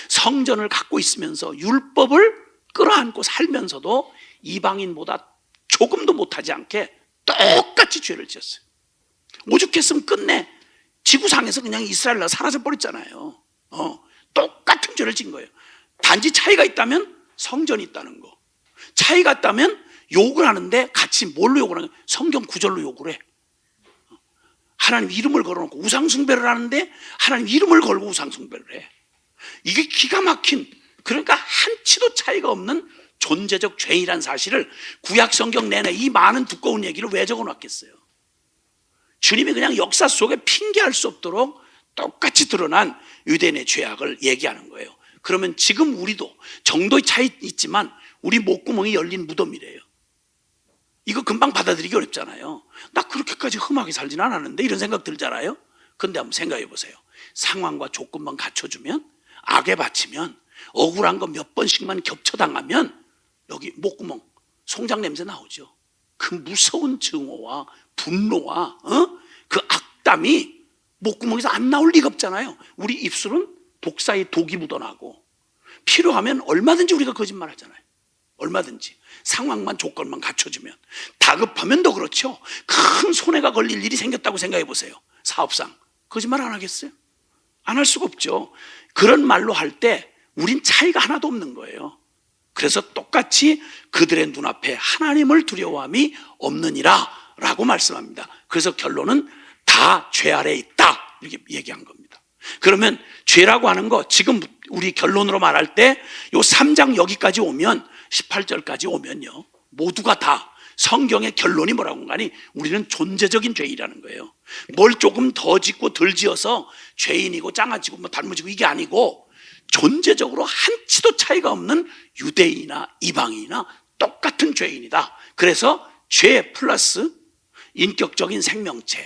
성전을 갖고 있으면서 율법을 끌어안고 살면서도 이방인보다 조금도 못하지 않게 똑같이 죄를 지었어요. 오죽했으면 끝내 지구상에서 그냥 이스라엘 나라 사라져버렸잖아요. 똑같은 죄를 지은 거예요. 단지 차이가 있다면 성전이 있다는 거, 차이가 있다면 욕을 하는데 같이 뭘로 욕을 하냐, 성경 구절로 욕을 해. 하나님 이름을 걸어놓고 우상숭배를 하는데 하나님 이름을 걸고 우상숭배를 해. 이게 기가 막힌, 그러니까 한치도 차이가 없는 존재적 죄이란 사실을 구약 성경 내내 이 많은 두꺼운 얘기를 왜 적어놨겠어요? 주님이 그냥 역사 속에 핑계할 수 없도록 똑같이 드러난 유대인의 죄악을 얘기하는 거예요. 그러면 지금 우리도 정도의 차이 있지만 우리 목구멍이 열린 무덤이래요. 이거 금방 받아들이기 어렵잖아요. 나 그렇게까지 험하게 살진 않았는데 이런 생각 들잖아요. 근데 한번 생각해 보세요. 상황과 조건만 갖춰주면, 악에 바치면, 억울한 거 몇 번씩만 겹쳐당하면 여기 목구멍 송장 냄새 나오죠. 그 무서운 증오와 분노와 그 악담이 목구멍에서 안 나올 리가 없잖아요. 우리 입술은 독사의 독이 묻어나고 필요하면 얼마든지 우리가 거짓말 하잖아요. 얼마든지 상황만 조건만 갖춰주면. 다급하면 더 그렇죠. 큰 손해가 걸릴 일이 생겼다고 생각해 보세요. 사업상 거짓말 안 하겠어요? 안 할 수가 없죠. 그런 말로 할 때 우린 차이가 하나도 없는 거예요. 그래서 똑같이 그들의 눈앞에 하나님을 두려워함이 없느니라 라고 말씀합니다. 그래서 결론은 다 죄 아래에 있다 이렇게 얘기한 겁니다. 그러면 죄라고 하는 거 지금 우리 결론으로 말할 때 요 3장 여기까지 오면 18절까지 오면요 모두가 다 성경의 결론이 뭐라고 하니 우리는 존재적인 죄이라는 거예요. 뭘 조금 더 짓고 덜 지어서 죄인이고 짱아지고 뭐 단무지고 이게 아니고 존재적으로 한치도 차이가 없는 유대인이나 이방인이나 똑같은 죄인이다. 그래서 죄 플러스 인격적인 생명체,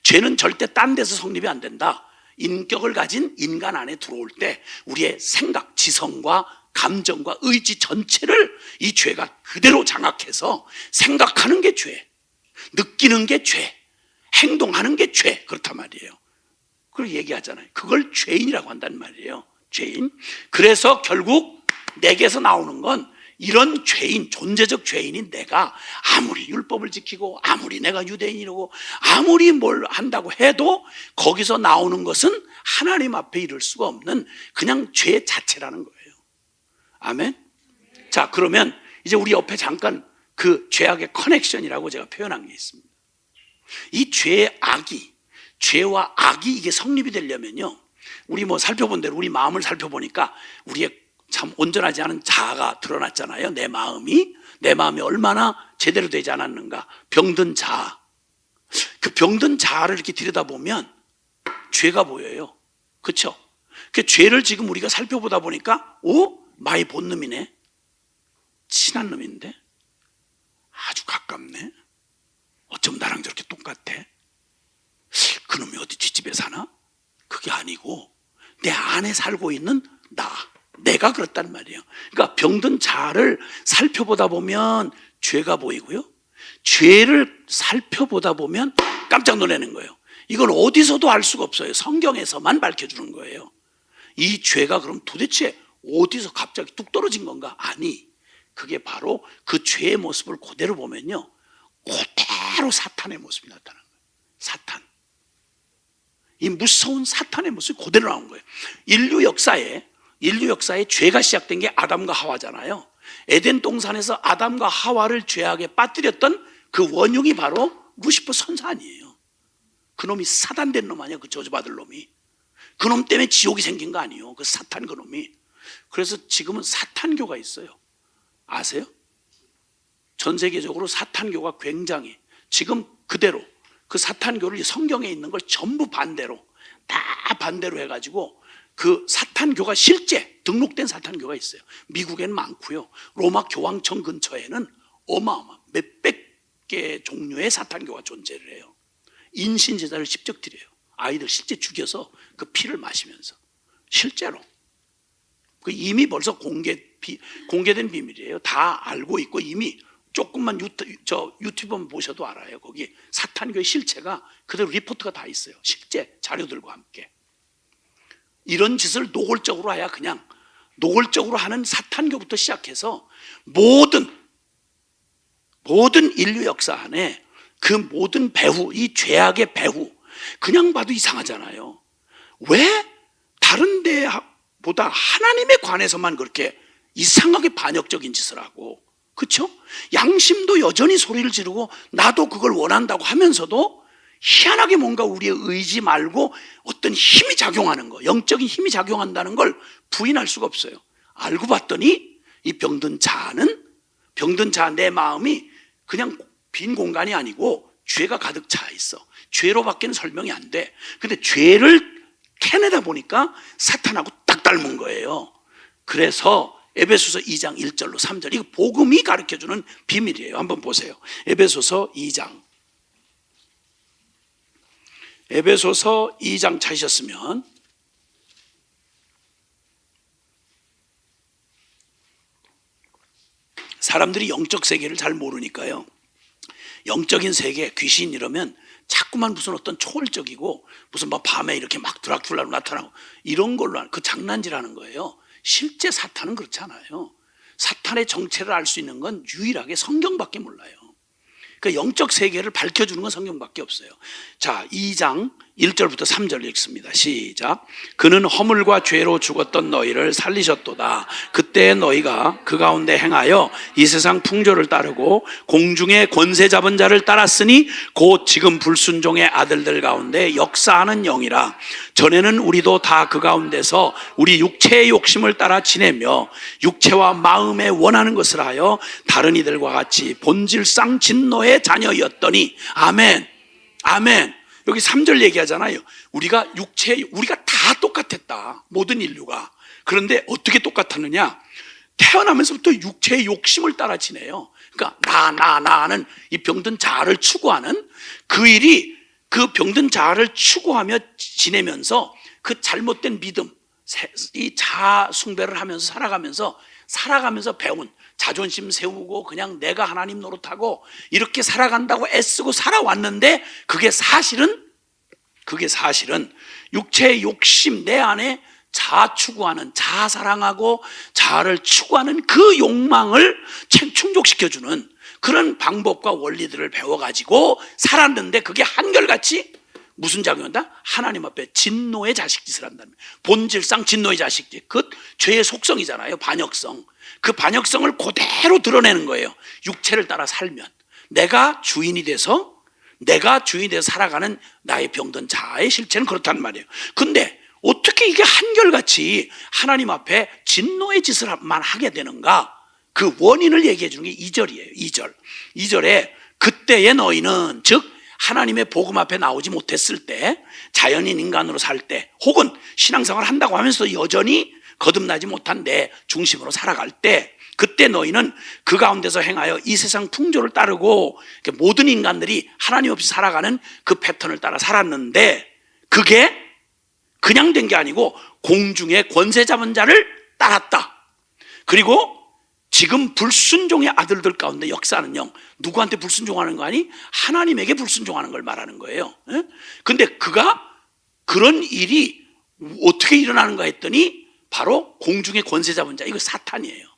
죄는 절대 딴 데서 성립이 안 된다. 인격을 가진 인간 안에 들어올 때 우리의 생각, 지성과 감정과 의지 전체를 이 죄가 그대로 장악해서 생각하는 게 죄, 느끼는 게 죄, 행동하는 게 죄, 그렇단 말이에요. 그걸 얘기하잖아요. 그걸 죄인이라고 한다는 말이에요. 죄인. 그래서 결국 내게서 나오는 건 이런 죄인, 존재적 죄인인 내가 아무리 율법을 지키고 아무리 내가 유대인이라고 아무리 뭘 한다고 해도 거기서 나오는 것은 하나님 앞에 이를 수가 없는 그냥 죄 자체라는 거예요. 아멘. 자, 그러면 이제 우리 옆에 잠깐 그 죄악의 커넥션이라고 제가 표현한 게 있습니다. 이 죄의 악이, 죄와 악이 이게 성립이 되려면요, 우리 뭐 살펴본 대로 우리 마음을 살펴보니까 우리의 참 온전하지 않은 자아가 드러났잖아요. 내 마음이 얼마나 제대로 되지 않았는가. 병든 자아. 그 병든 자아를 이렇게 들여다보면 죄가 보여요. 그렇죠? 그 죄를 지금 우리가 살펴보다 보니까 많이 본 놈이네. 친한 놈인데 아주 가깝네. 어쩜 나랑 저렇게 똑같아? 그놈이 어디 뒷집에 사나? 그게 아니고 내 안에 살고 있는 내가 그렇단 말이에요. 그러니까 병든 자아를 살펴보다 보면 죄가 보이고요, 죄를 살펴보다 보면 깜짝 놀라는 거예요. 이건 어디서도 알 수가 없어요. 성경에서만 밝혀주는 거예요. 이 죄가 그럼 도대체 어디서 갑자기 뚝 떨어진 건가? 아니, 그게 바로 그 죄의 모습을 그대로 보면요, 그대로 사탄의 모습이 나타나는 거예요. 사탄. 이 무서운 사탄의 모습이 그대로 나온 거예요. 인류 역사에 죄가 시작된 게 아담과 하와잖아요. 에덴 동산에서 아담과 하와를 죄악에 빠뜨렸던 그 원흉이 바로 루시퍼 선산이에요. 그놈이 사단된 놈 아니야, 그 저주받을 놈이. 그놈 때문에 지옥이 생긴 거 아니에요, 그 사탄 그놈이. 그래서 지금은 사탄교가 있어요. 아세요? 전 세계적으로 사탄교가 굉장히 지금 그대로 그 사탄교를 성경에 있는 걸 전부 반대로 다 반대로 해가지고 그 사탄교가 실제 등록된 사탄교가 있어요. 미국에는 많고요. 로마 교황청 근처에는 어마어마 몇백 개 종류의 사탄교가 존재를 해요. 인신제사를 직접 드려요. 아이들 실제 죽여서 그 피를 마시면서 실제로. 그 이미 벌써 공개된 비밀이에요. 다 알고 있고 이미 조금만 유튜브만 보셔도 알아요. 거기 사탄교의 실체가 그대로 리포트가 다 있어요. 실제 자료들과 함께. 이런 짓을 노골적으로 해야 그냥 노골적으로 하는 사탄교부터 시작해서 모든 인류 역사 안에 그 모든 배후, 이 죄악의 배후, 그냥 봐도 이상하잖아요. 왜 다른 데보다 하나님에 관해서만 그렇게 이상하게 반역적인 짓을 하고, 그렇죠? 양심도 여전히 소리를 지르고 나도 그걸 원한다고 하면서도 희한하게 뭔가 우리의 의지 말고 어떤 힘이 작용하는 거, 영적인 힘이 작용한다는 걸 부인할 수가 없어요. 알고 봤더니 이 병든 자아, 내 마음이 그냥 빈 공간이 아니고 죄가 가득 차 있어. 죄로밖에는 설명이 안 돼. 근데 죄를 캐내다 보니까 사탄하고 딱 닮은 거예요. 그래서 에베소서 2장 1절로 3절, 이거 복음이 가르쳐주는 비밀이에요. 한번 보세요. 에베소서 2장 찾으셨으면 사람들이 영적 세계를 잘 모르니까요, 영적인 세계, 귀신 이러면 자꾸만 무슨 어떤 초월적이고 무슨 막 밤에 이렇게 막 드라큘라로 나타나고 이런 걸로 그 장난질하는 거예요. 실제 사탄은 그렇지 않아요. 사탄의 정체를 알 수 있는 건 유일하게 성경밖에 몰라요. 그 영적 세계를 밝혀주는 건 성경밖에 없어요. 자, 2장 1절부터 3절 읽습니다. 시작. 그는 허물과 죄로 죽었던 너희를 살리셨도다. 그때 너희가 그 가운데 행하여 이 세상 풍조를 따르고 공중의 권세 잡은 자를 따랐으니 곧 지금 불순종의 아들들 가운데 역사하는 영이라. 전에는 우리도 다 그 가운데서 우리 육체의 욕심을 따라 지내며 육체와 마음에 원하는 것을 하여 다른 이들과 같이 본질상 진노의 자녀였더니. 아멘. 아멘. 여기 3절 얘기하잖아요. 우리가 다 똑같았다. 모든 인류가. 그런데 어떻게 똑같았느냐? 태어나면서부터 육체의 욕심을 따라 지내요. 그러니까 나는 이 병든 자아를 추구하는 그 일이, 그 병든 자아를 추구하며 지내면서 그 잘못된 믿음, 이 자아 숭배를 하면서 살아가면서 배운 자존심 세우고 그냥 내가 하나님 노릇하고 이렇게 살아간다고 애쓰고 살아왔는데 그게 사실은 육체의 욕심, 내 안에 자아 추구하는, 자아 사랑하고 자아를 추구하는 그 욕망을 충족시켜주는 그런 방법과 원리들을 배워가지고 살았는데 그게 한결같이 무슨 작용한다? 하나님 앞에 진노의 자식짓을 한다는 거예요. 본질상 진노의 자식짓. 그 죄의 속성이잖아요. 반역성. 그 반역성을 그대로 드러내는 거예요. 육체를 따라 살면. 내가 주인이 돼서 살아가는 나의 병든 자아의 실체는 그렇단 말이에요. 근데 어떻게 이게 한결같이 하나님 앞에 진노의 짓을만 하게 되는가? 그 원인을 얘기해 주는 게 2절이에요. 2절에 그때의 너희는, 즉 하나님의 복음 앞에 나오지 못했을 때, 자연인 인간으로 살 때, 혹은 신앙생활을 한다고 하면서 여전히 거듭나지 못한 내 중심으로 살아갈 때, 그때 너희는 그 가운데서 행하여 이 세상 풍조를 따르고 모든 인간들이 하나님 없이 살아가는 그 패턴을 따라 살았는데, 그게 그냥 된 게 아니고 공중의 권세 잡은 자를 따랐다. 그리고 지금 불순종의 아들들 가운데 역사하는 영, 누구한테 불순종하는 거 아니? 하나님에게 불순종하는 걸 말하는 거예요. 근데 그가 그런 일이 어떻게 일어나는가 했더니 바로 공중의 권세 잡은 자, 이거 사탄이에요.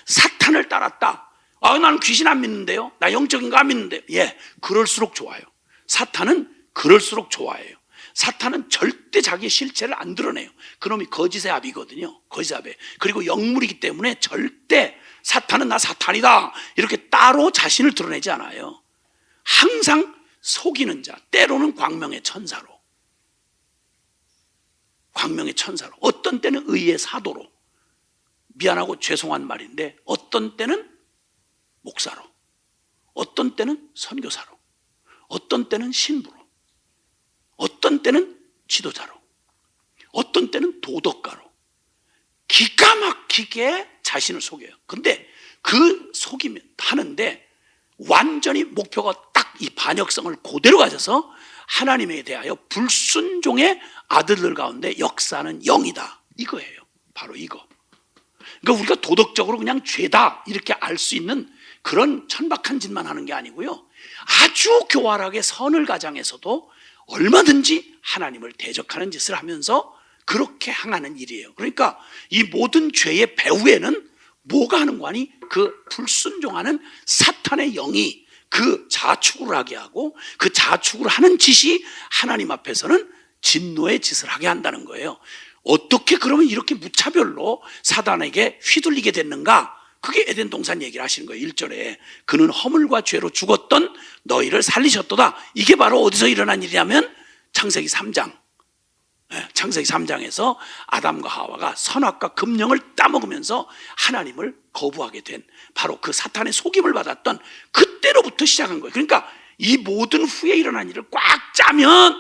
사탄을 따랐다. 나는 귀신 안 믿는데요, 나 영적인 거 안 믿는데요. 예, 그럴수록 좋아요. 사탄은 그럴수록 좋아해요. 사탄은 절대 자기의 실체를 안 드러내요. 그놈이 거짓의 아비거든요. 거짓의 아비. 그리고 영물이기 때문에 절대 사탄은 나 사탄이다 이렇게 따로 자신을 드러내지 않아요. 항상 속이는 자, 때로는 광명의 천사로, 어떤 때는 의의 사도로, 미안하고 죄송한 말인데 어떤 때는 목사로, 어떤 때는 선교사로, 어떤 때는 신부로, 어떤 때는 지도자로, 어떤 때는 도덕가로 기가 막히게 자신을 속여요. 근데 그 속이면 하는데 완전히 목표가 딱 이 반역성을 그대로 가져서 하나님에 대하여 불순종의 아들들 가운데 역사하는 영이다, 이거예요. 바로 이거. 그러니까 우리가 도덕적으로 그냥 죄다 이렇게 알 수 있는 그런 천박한 짓만 하는 게 아니고요, 아주 교활하게 선을 가장해서도 얼마든지 하나님을 대적하는 짓을 하면서 그렇게 행하는 일이에요. 그러니까 이 모든 죄의 배후에는 뭐가 하는 거 아니? 그 불순종하는 사탄의 영이 그 자축을 하게 하고, 그 자축을 하는 짓이 하나님 앞에서는 진노의 짓을 하게 한다는 거예요. 어떻게 그러면 이렇게 무차별로 사단에게 휘둘리게 됐는가? 그게 에덴 동산 얘기를 하시는 거예요. 1절에 그는 허물과 죄로 죽었던 너희를 살리셨도다. 이게 바로 어디서 일어난 일이냐면 창세기 3장. 창세기 3장에서 아담과 하와가 선악과 금령을 따먹으면서 하나님을 거부하게 된 바로 그 사탄의 속임을 받았던 그때로부터 시작한 거예요. 그러니까 이 모든 후에 일어난 일을 꽉 짜면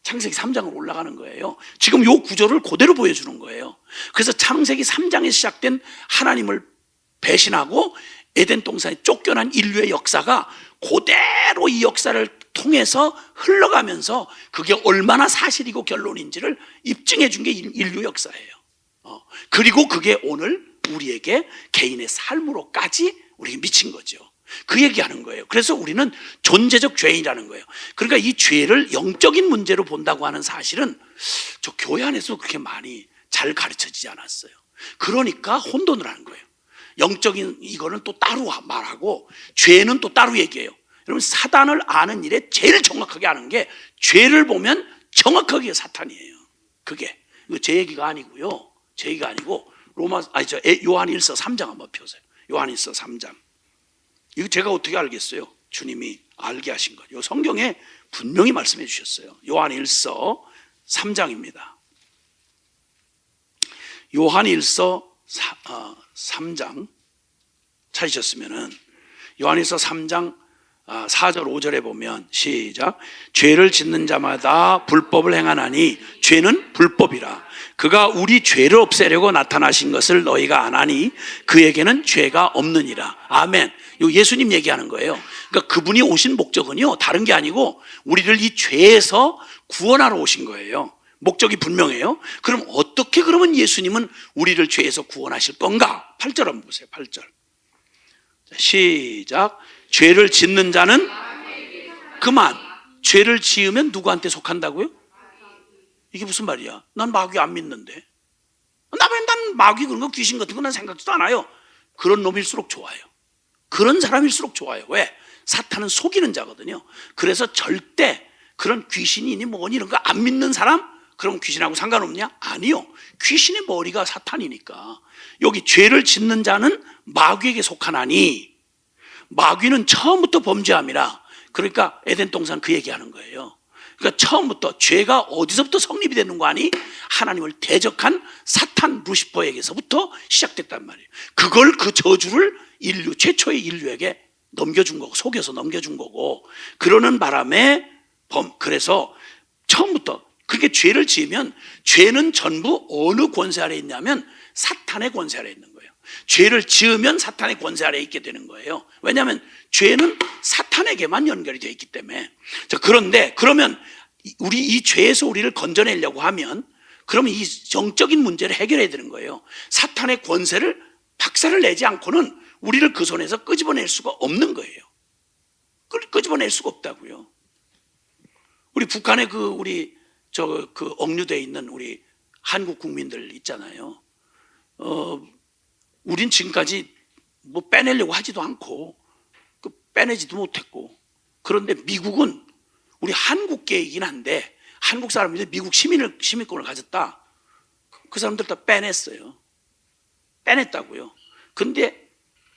창세기 3장으로 올라가는 거예요. 지금 이 구조를 그대로 보여주는 거예요. 그래서 창세기 3장에 시작된 하나님을 배신하고 에덴 동산에 쫓겨난 인류의 역사가 그대로 이 역사를 통해서 흘러가면서 그게 얼마나 사실이고 결론인지를 입증해 준 게 인류 역사예요. 그리고 그게 오늘 우리에게 개인의 삶으로까지 우리에게 미친 거죠. 그 얘기하는 거예요. 그래서 우리는 존재적 죄인이라는 거예요. 그러니까 이 죄를 영적인 문제로 본다고 하는 사실은 저 교회 안에서 그렇게 많이 잘 가르쳐지지 않았어요. 그러니까 혼돈을 하는 거예요. 영적인 이거는 또 따로 말하고 죄는 또 따로 얘기해요. 여러분, 사단을 아는 일에 제일 정확하게 아는 게 죄를 보면 정확하게 사탄이에요. 그게 이거 제 얘기가 아니고요. 제 얘기가 아니고 요한일서 3장 한번 펴세요. 요한일서 3장. 이거 제가 어떻게 알겠어요? 주님이 알게 하신 거예요. 성경에 분명히 말씀해 주셨어요. 요한일서 3장입니다. 요한일서 3장 찾으셨으면은 요한일서 3장 4절 5절에 보면 시작. 죄를 짓는 자마다 불법을 행하나니 죄는 불법이라. 그가 우리 죄를 없애려고 나타나신 것을 너희가 아나니 그에게는 죄가 없느니라. 아멘. 요 예수님 얘기하는 거예요. 그러니까 그분이 오신 목적은요 다른 게 아니고 우리를 이 죄에서 구원하러 오신 거예요. 목적이 분명해요. 그럼 어떻게 그러면 예수님은 우리를 죄에서 구원하실 건가? 8절 한번 보세요. 8절. 시작. 죄를 짓는 자는 그만. 죄를 지으면 누구한테 속한다고요? 이게 무슨 말이야? 난 마귀 안 믿는데. 난 마귀 그런 거 귀신 같은 거 난 생각지도 않아요. 그런 놈일수록 좋아요. 그런 사람일수록 좋아요. 왜? 사탄은 속이는 자거든요. 그래서 절대 그런 귀신이니 뭐니 이런 거 안 믿는 사람? 그럼 귀신하고 상관없냐? 아니요. 귀신의 머리가 사탄이니까. 여기 죄를 짓는 자는 마귀에게 속하나니, 마귀는 처음부터 범죄함이라. 그러니까 에덴 동산 그 얘기하는 거예요. 그러니까 처음부터 죄가 어디서부터 성립이 되는 거 아니? 하나님을 대적한 사탄 루시퍼에게서부터 시작됐단 말이에요. 그걸, 그 저주를 최초의 인류에게 넘겨준 거고, 속여서 넘겨준 거고, 그러는 바람에 그래서 처음부터 그게 죄를 지으면 죄는 전부 어느 권세 아래에 있냐면 사탄의 권세 아래에 있는 거예요. 죄를 지으면 사탄의 권세 아래에 있게 되는 거예요. 왜냐하면 죄는 사탄에게만 연결이 되어 있기 때문에. 자, 그런데 그러면 우리 이 죄에서 우리를 건져내려고 하면 그러면 이 영적인 문제를 해결해야 되는 거예요. 사탄의 권세를 박살을 내지 않고는 우리를 그 손에서 끄집어낼 수가 없는 거예요. 끄집어낼 수가 없다고요. 우리 북한에 그 억류되어 있는 우리 한국 국민들 있잖아요. 우린 지금까지 뭐 빼내려고 하지도 않고 빼내지도 못했고, 그런데 미국은 우리 한국계이긴 한데 한국 사람들이 미국 시민권을 가졌다. 그 사람들 다 빼냈어요. 빼냈다고요. 근데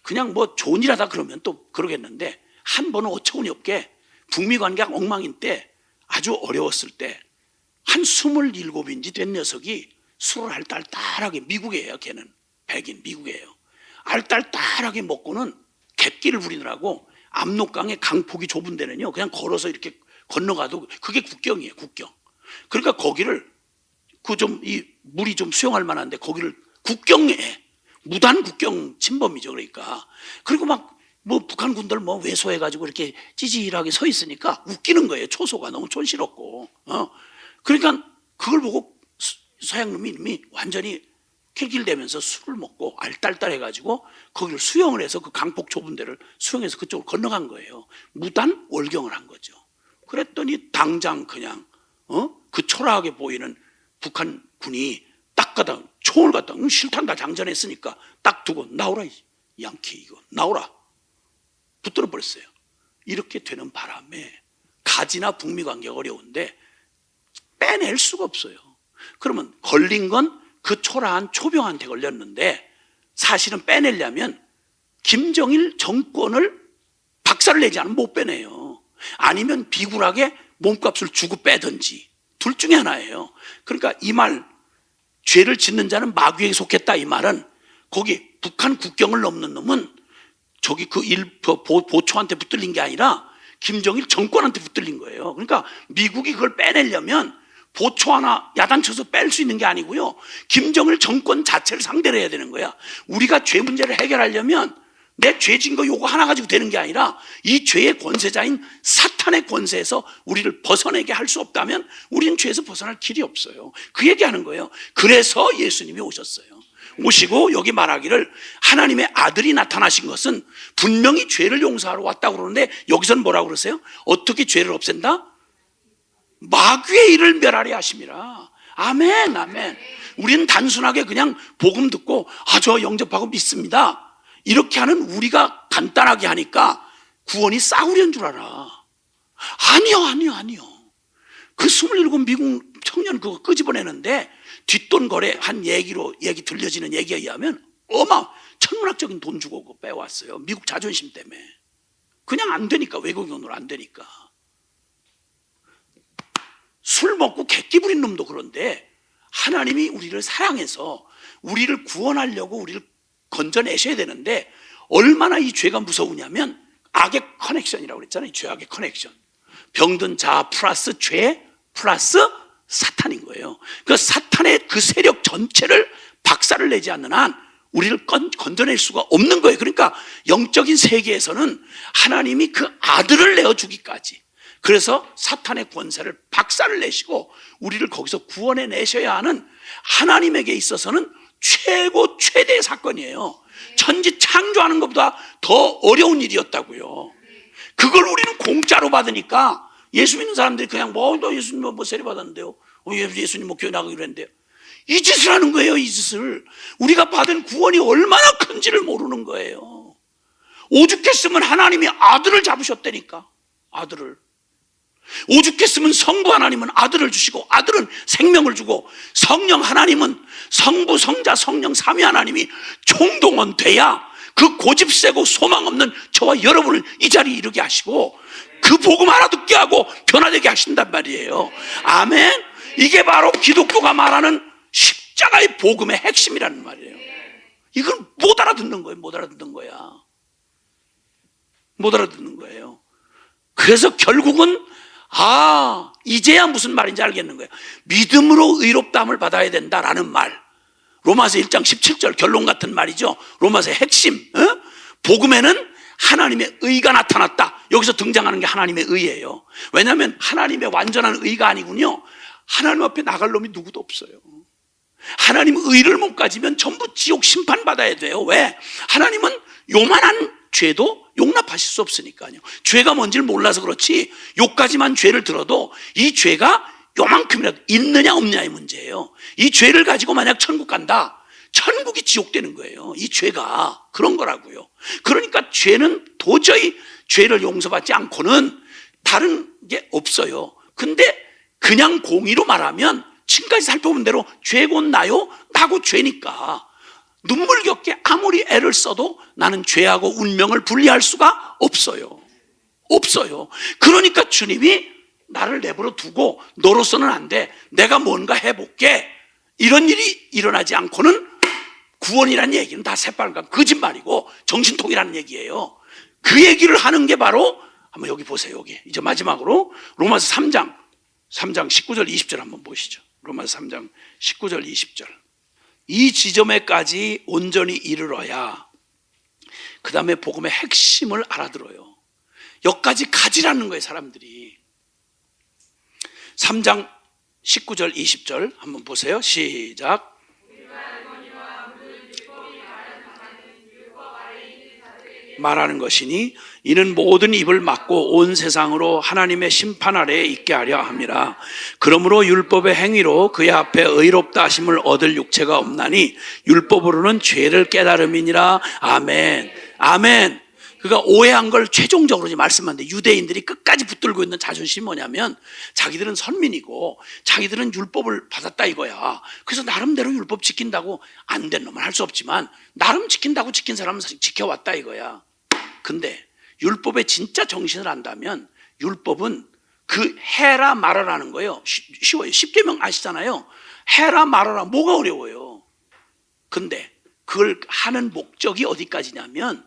그냥 뭐 좋은 일 하다 그러면 또 그러겠는데 한 번은 어처구니 없게 북미 관계가 엉망인 때, 아주 어려웠을 때 한 27인지 된 녀석이 술을 알딸딸하게, 미국이에요. 걔는 백인 미국이에요. 알딸딸하게 먹고는 갯길을 부리느라고 압록강의 강폭이 좁은 데는요 그냥 걸어서 이렇게 건너가도 그게 국경이에요. 국경. 그러니까 거기를 이 물이 좀 수용할 만한데 거기를 국경에 무단 국경 침범이죠. 그러니까 그리고 막 뭐 북한 군들 뭐 왜소해가지고 이렇게 찌질하게 서 있으니까 웃기는 거예요. 초소가 너무 촌스럽고. 그러니까 그걸 보고 서양놈이 완전히 킬킬대면서 술을 먹고 알딸딸해가지고 거기를 수영을 해서 그 강폭 좁은 데를 수영해서 그쪽으로 건너간 거예요. 무단 월경을 한 거죠. 그랬더니 당장 그냥 그 초라하게 보이는 북한 군이 딱 가다 총을 갖다 실탄 다 장전했으니까 딱 두고 나오라 이 양키 이거 나오라 붙들어 버렸어요. 이렇게 되는 바람에 가지나 북미 관계가 어려운데 빼낼 수가 없어요. 그러면 걸린 건 그 초라한 초병한테 걸렸는데 사실은 빼내려면 김정일 정권을 박살을 내지 않으면 못 빼내요. 아니면 비굴하게 몸값을 주고 빼든지 둘 중에 하나예요. 그러니까 이 말, 죄를 짓는 자는 마귀에게 속했다, 이 말은 거기 북한 국경을 넘는 놈은 저기 보초한테 붙들린 게 아니라 김정일 정권한테 붙들린 거예요. 그러니까 미국이 그걸 빼내려면 보초 하나 야단쳐서 뺄 수 있는 게 아니고요, 김정일 정권 자체를 상대를 해야 되는 거야. 우리가 죄 문제를 해결하려면 내 죄 진 거 요거 하나 가지고 되는 게 아니라 이 죄의 권세자인 사탄의 권세에서 우리를 벗어내게 할 수 없다면 우리는 죄에서 벗어날 길이 없어요. 그 얘기하는 거예요. 그래서 예수님이 오셨어요. 오시고 여기 말하기를 하나님의 아들이 나타나신 것은 분명히 죄를 용서하러 왔다고 그러는데 여기서는 뭐라고 그러세요? 어떻게 죄를 없앤다? 마귀의 일을 멸하려 하심이라. 아멘, 아멘. 우리는 단순하게 그냥 복음 듣고 저 영접하고 믿습니다, 이렇게 하는 우리가 간단하게 하니까 구원이 싸구려인 줄 알아. 아니요. 그 27 미국 청년 그거 끄집어내는데 뒷돈 거래한 얘기 들려지는 얘기에 의하면 천문학적인 돈 주고 그거 빼왔어요. 미국 자존심 때문에. 그냥 안 되니까, 외국인으로 안 되니까. 술 먹고 객기 부린 놈도 그런데 하나님이 우리를 사랑해서 우리를 구원하려고 우리를 건져내셔야 되는데 얼마나 이 죄가 무서우냐면 악의 커넥션이라고 그랬잖아요. 죄악의 커넥션. 병든 자 플러스 죄 플러스 사탄인 거예요. 그 사탄의 그 세력 전체를 박살을 내지 않는 한 우리를 건져낼 수가 없는 거예요. 그러니까 영적인 세계에서는 하나님이 그 아들을 내어주기까지, 그래서 사탄의 권세를 박살을 내시고 우리를 거기서 구원해 내셔야 하는 하나님에게 있어서는 최대의 사건이에요. 천지 창조하는 것보다 더 어려운 일이었다고요. 그걸 우리는 공짜로 받으니까 예수 믿는 사람들이 그냥 너 예수님 뭐 세례 받았는데요, 예수님 뭐 교회 나가기로 했는데요, 이 짓을 하는 거예요. 이 짓을. 우리가 받은 구원이 얼마나 큰지를 모르는 거예요. 오죽했으면 하나님이 아들을 잡으셨다니까. 아들을. 오죽했으면 성부 하나님은 아들을 주시고 아들은 생명을 주고 성령 하나님은 성부, 성자, 성령 삼위 하나님이 총동원돼야 그 고집세고 소망 없는 저와 여러분을 이 자리에 이르게 하시고 그 복음 알아듣게 하고 변화되게 하신단 말이에요. 아멘. 이게 바로 기독교가 말하는 십자가의 복음의 핵심이라는 말이에요. 이걸 못 알아듣는 거예요. 못 알아듣는 거야. 못 알아듣는 거예요. 그래서 결국은 이제야 무슨 말인지 알겠는 거예요. 믿음으로 의롭다함을 받아야 된다라는 말. 로마서 1장 17절 결론 같은 말이죠. 로마서의 핵심. 복음에는 하나님의 의가 나타났다. 여기서 등장하는 게 하나님의 의예요. 왜냐하면 하나님의 완전한 의가 아니군요. 하나님 앞에 나갈 놈이 누구도 없어요. 하나님 의를 못 가지면 전부 지옥 심판받아야 돼요. 왜? 하나님은 요만한 죄도 용납하실 수 없으니까요. 죄가 뭔지를 몰라서 그렇지 요까지만 죄를 들어도 이 죄가 요만큼이라도 있느냐 없느냐의 문제예요. 이 죄를 가지고 만약 천국 간다, 천국이 지옥 되는 거예요. 이 죄가 그런 거라고요. 그러니까 죄는 도저히 죄를 용서받지 않고는 다른 게 없어요. 근데 그냥 공의로 말하면 지금까지 살펴본 대로 죄고 나요, 나고 죄니까 눈물겹게 아무리 애를 써도 나는 죄하고 운명을 분리할 수가 없어요. 없어요. 그러니까 주님이 나를 내버려 두고 너로서는 안 돼, 내가 뭔가 해볼게, 이런 일이 일어나지 않고는 구원이라는 얘기는 다 새빨간 거짓말이고 정신통이라는 얘기예요. 그 얘기를 하는 게 바로 한번 여기 보세요. 여기 이제 마지막으로 로마서 3장 19절 20절 한번 보시죠. 로마서 3장 19절 20절. 이 지점에까지 온전히 이르러야 그 다음에 복음의 핵심을 알아들어요. 여기까지 가지라는 거예요. 사람들이. 3장 19절 20절 한번 보세요. 시작. 말하는 것이니 이는 모든 입을 막고 온 세상으로 하나님의 심판 아래에 있게 하려 함이라. 그러므로 율법의 행위로 그의 앞에 의롭다 하심을 얻을 육체가 없나니 율법으로는 죄를 깨달음이니라. 아멘. 아멘. 그가 오해한 걸 최종적으로 말씀하는데, 유대인들이 끝까지 붙들고 있는 자존심이 뭐냐면 자기들은 선민이고 자기들은 율법을 받았다 이거야. 그래서 나름대로 율법 지킨다고, 안 된 놈은 할 수 없지만 나름 지킨다고 지킨 사람은 지켜왔다 이거야. 근데 율법의 진짜 정신을 안다면 율법은 그 해라 말아라는 거예요. 쉬워요. 십계명 아시잖아요. 해라 말아라. 뭐가 어려워요. 근데 그걸 하는 목적이 어디까지냐면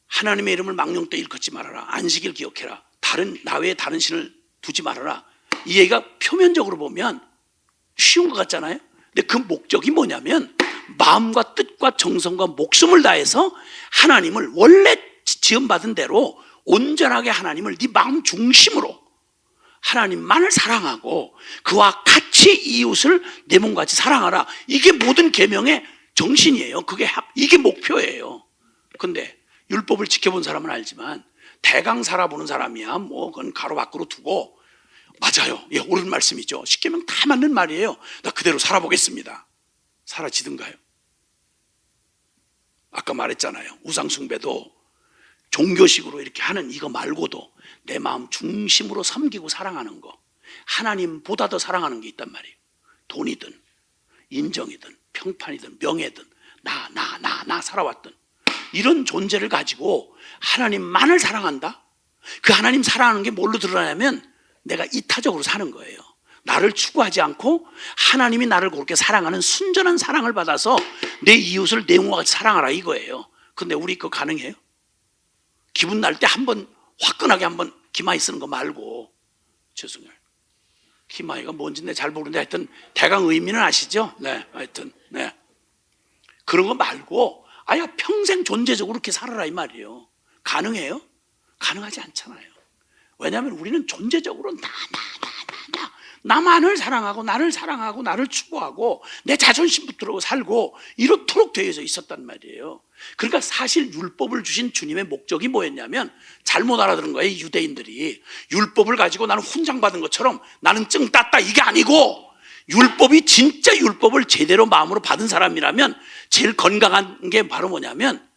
하나님의 이름을 망령되이 일컫지 말아라. 안식일 기억해라. 나 외에 다른 신을 두지 말아라. 이 얘기가 표면적으로 보면 쉬운 것 같잖아요. 근데 그 목적이 뭐냐면 마음과 뜻과 정성과 목숨을 다해서 하나님을 원래 지음받은 대로 온전하게 하나님을 네 마음 중심으로 하나님만을 사랑하고 그와 같이 이웃을 내 몸같이 사랑하라. 이게 모든 계명의 정신이에요. 이게 목표예요. 근데 율법을 지켜본 사람은 알지만 대강 살아보는 사람이야 뭐 그건 가로 밖으로 두고, 맞아요. 예, 옳은 말씀이죠. 십계명 다 맞는 말이에요. 나 그대로 살아보겠습니다. 사라지든가요? 아까 말했잖아요. 우상숭배도 종교식으로 이렇게 하는 이거 말고도 내 마음 중심으로 섬기고 사랑하는 거, 하나님보다 더 사랑하는 게 있단 말이에요. 돈이든 인정이든 평판이든 명예든 나 살아왔든 이런 존재를 가지고 하나님만을 사랑한다? 그 하나님 사랑하는 게 뭘로 드러나냐면 내가 이타적으로 사는 거예요. 나를 추구하지 않고 하나님이 나를 그렇게 사랑하는 순전한 사랑을 받아서 내 이웃을 내 몸과 같이 사랑하라 이거예요. 근데 우리 그거 가능해요? 기분 날 때 한번 화끈하게 한번 기마이 쓰는 거 말고, 죄송해요. 기마이가 뭔지 내가 잘 모르는데 하여튼 대강 의미는 아시죠? 네, 하여튼 네. 그런 거 말고 아야 평생 존재적으로 그렇게 살아라 이 말이에요. 가능해요? 가능하지 않잖아요. 왜냐하면 우리는 존재적으로 나만을 사랑하고 나를 사랑하고 나를 추구하고 내 자존심 붙들고 살고 이렇도록 되어져 있었단 말이에요. 그러니까 사실 율법을 주신 주님의 목적이 뭐였냐면, 잘못 알아들은 거예요. 유대인들이 율법을 가지고 나는 훈장받은 것처럼 나는 증 땄다 이게 아니고, 율법이 진짜 율법을 제대로 마음으로 받은 사람이라면 제일 건강한 게 바로 뭐냐면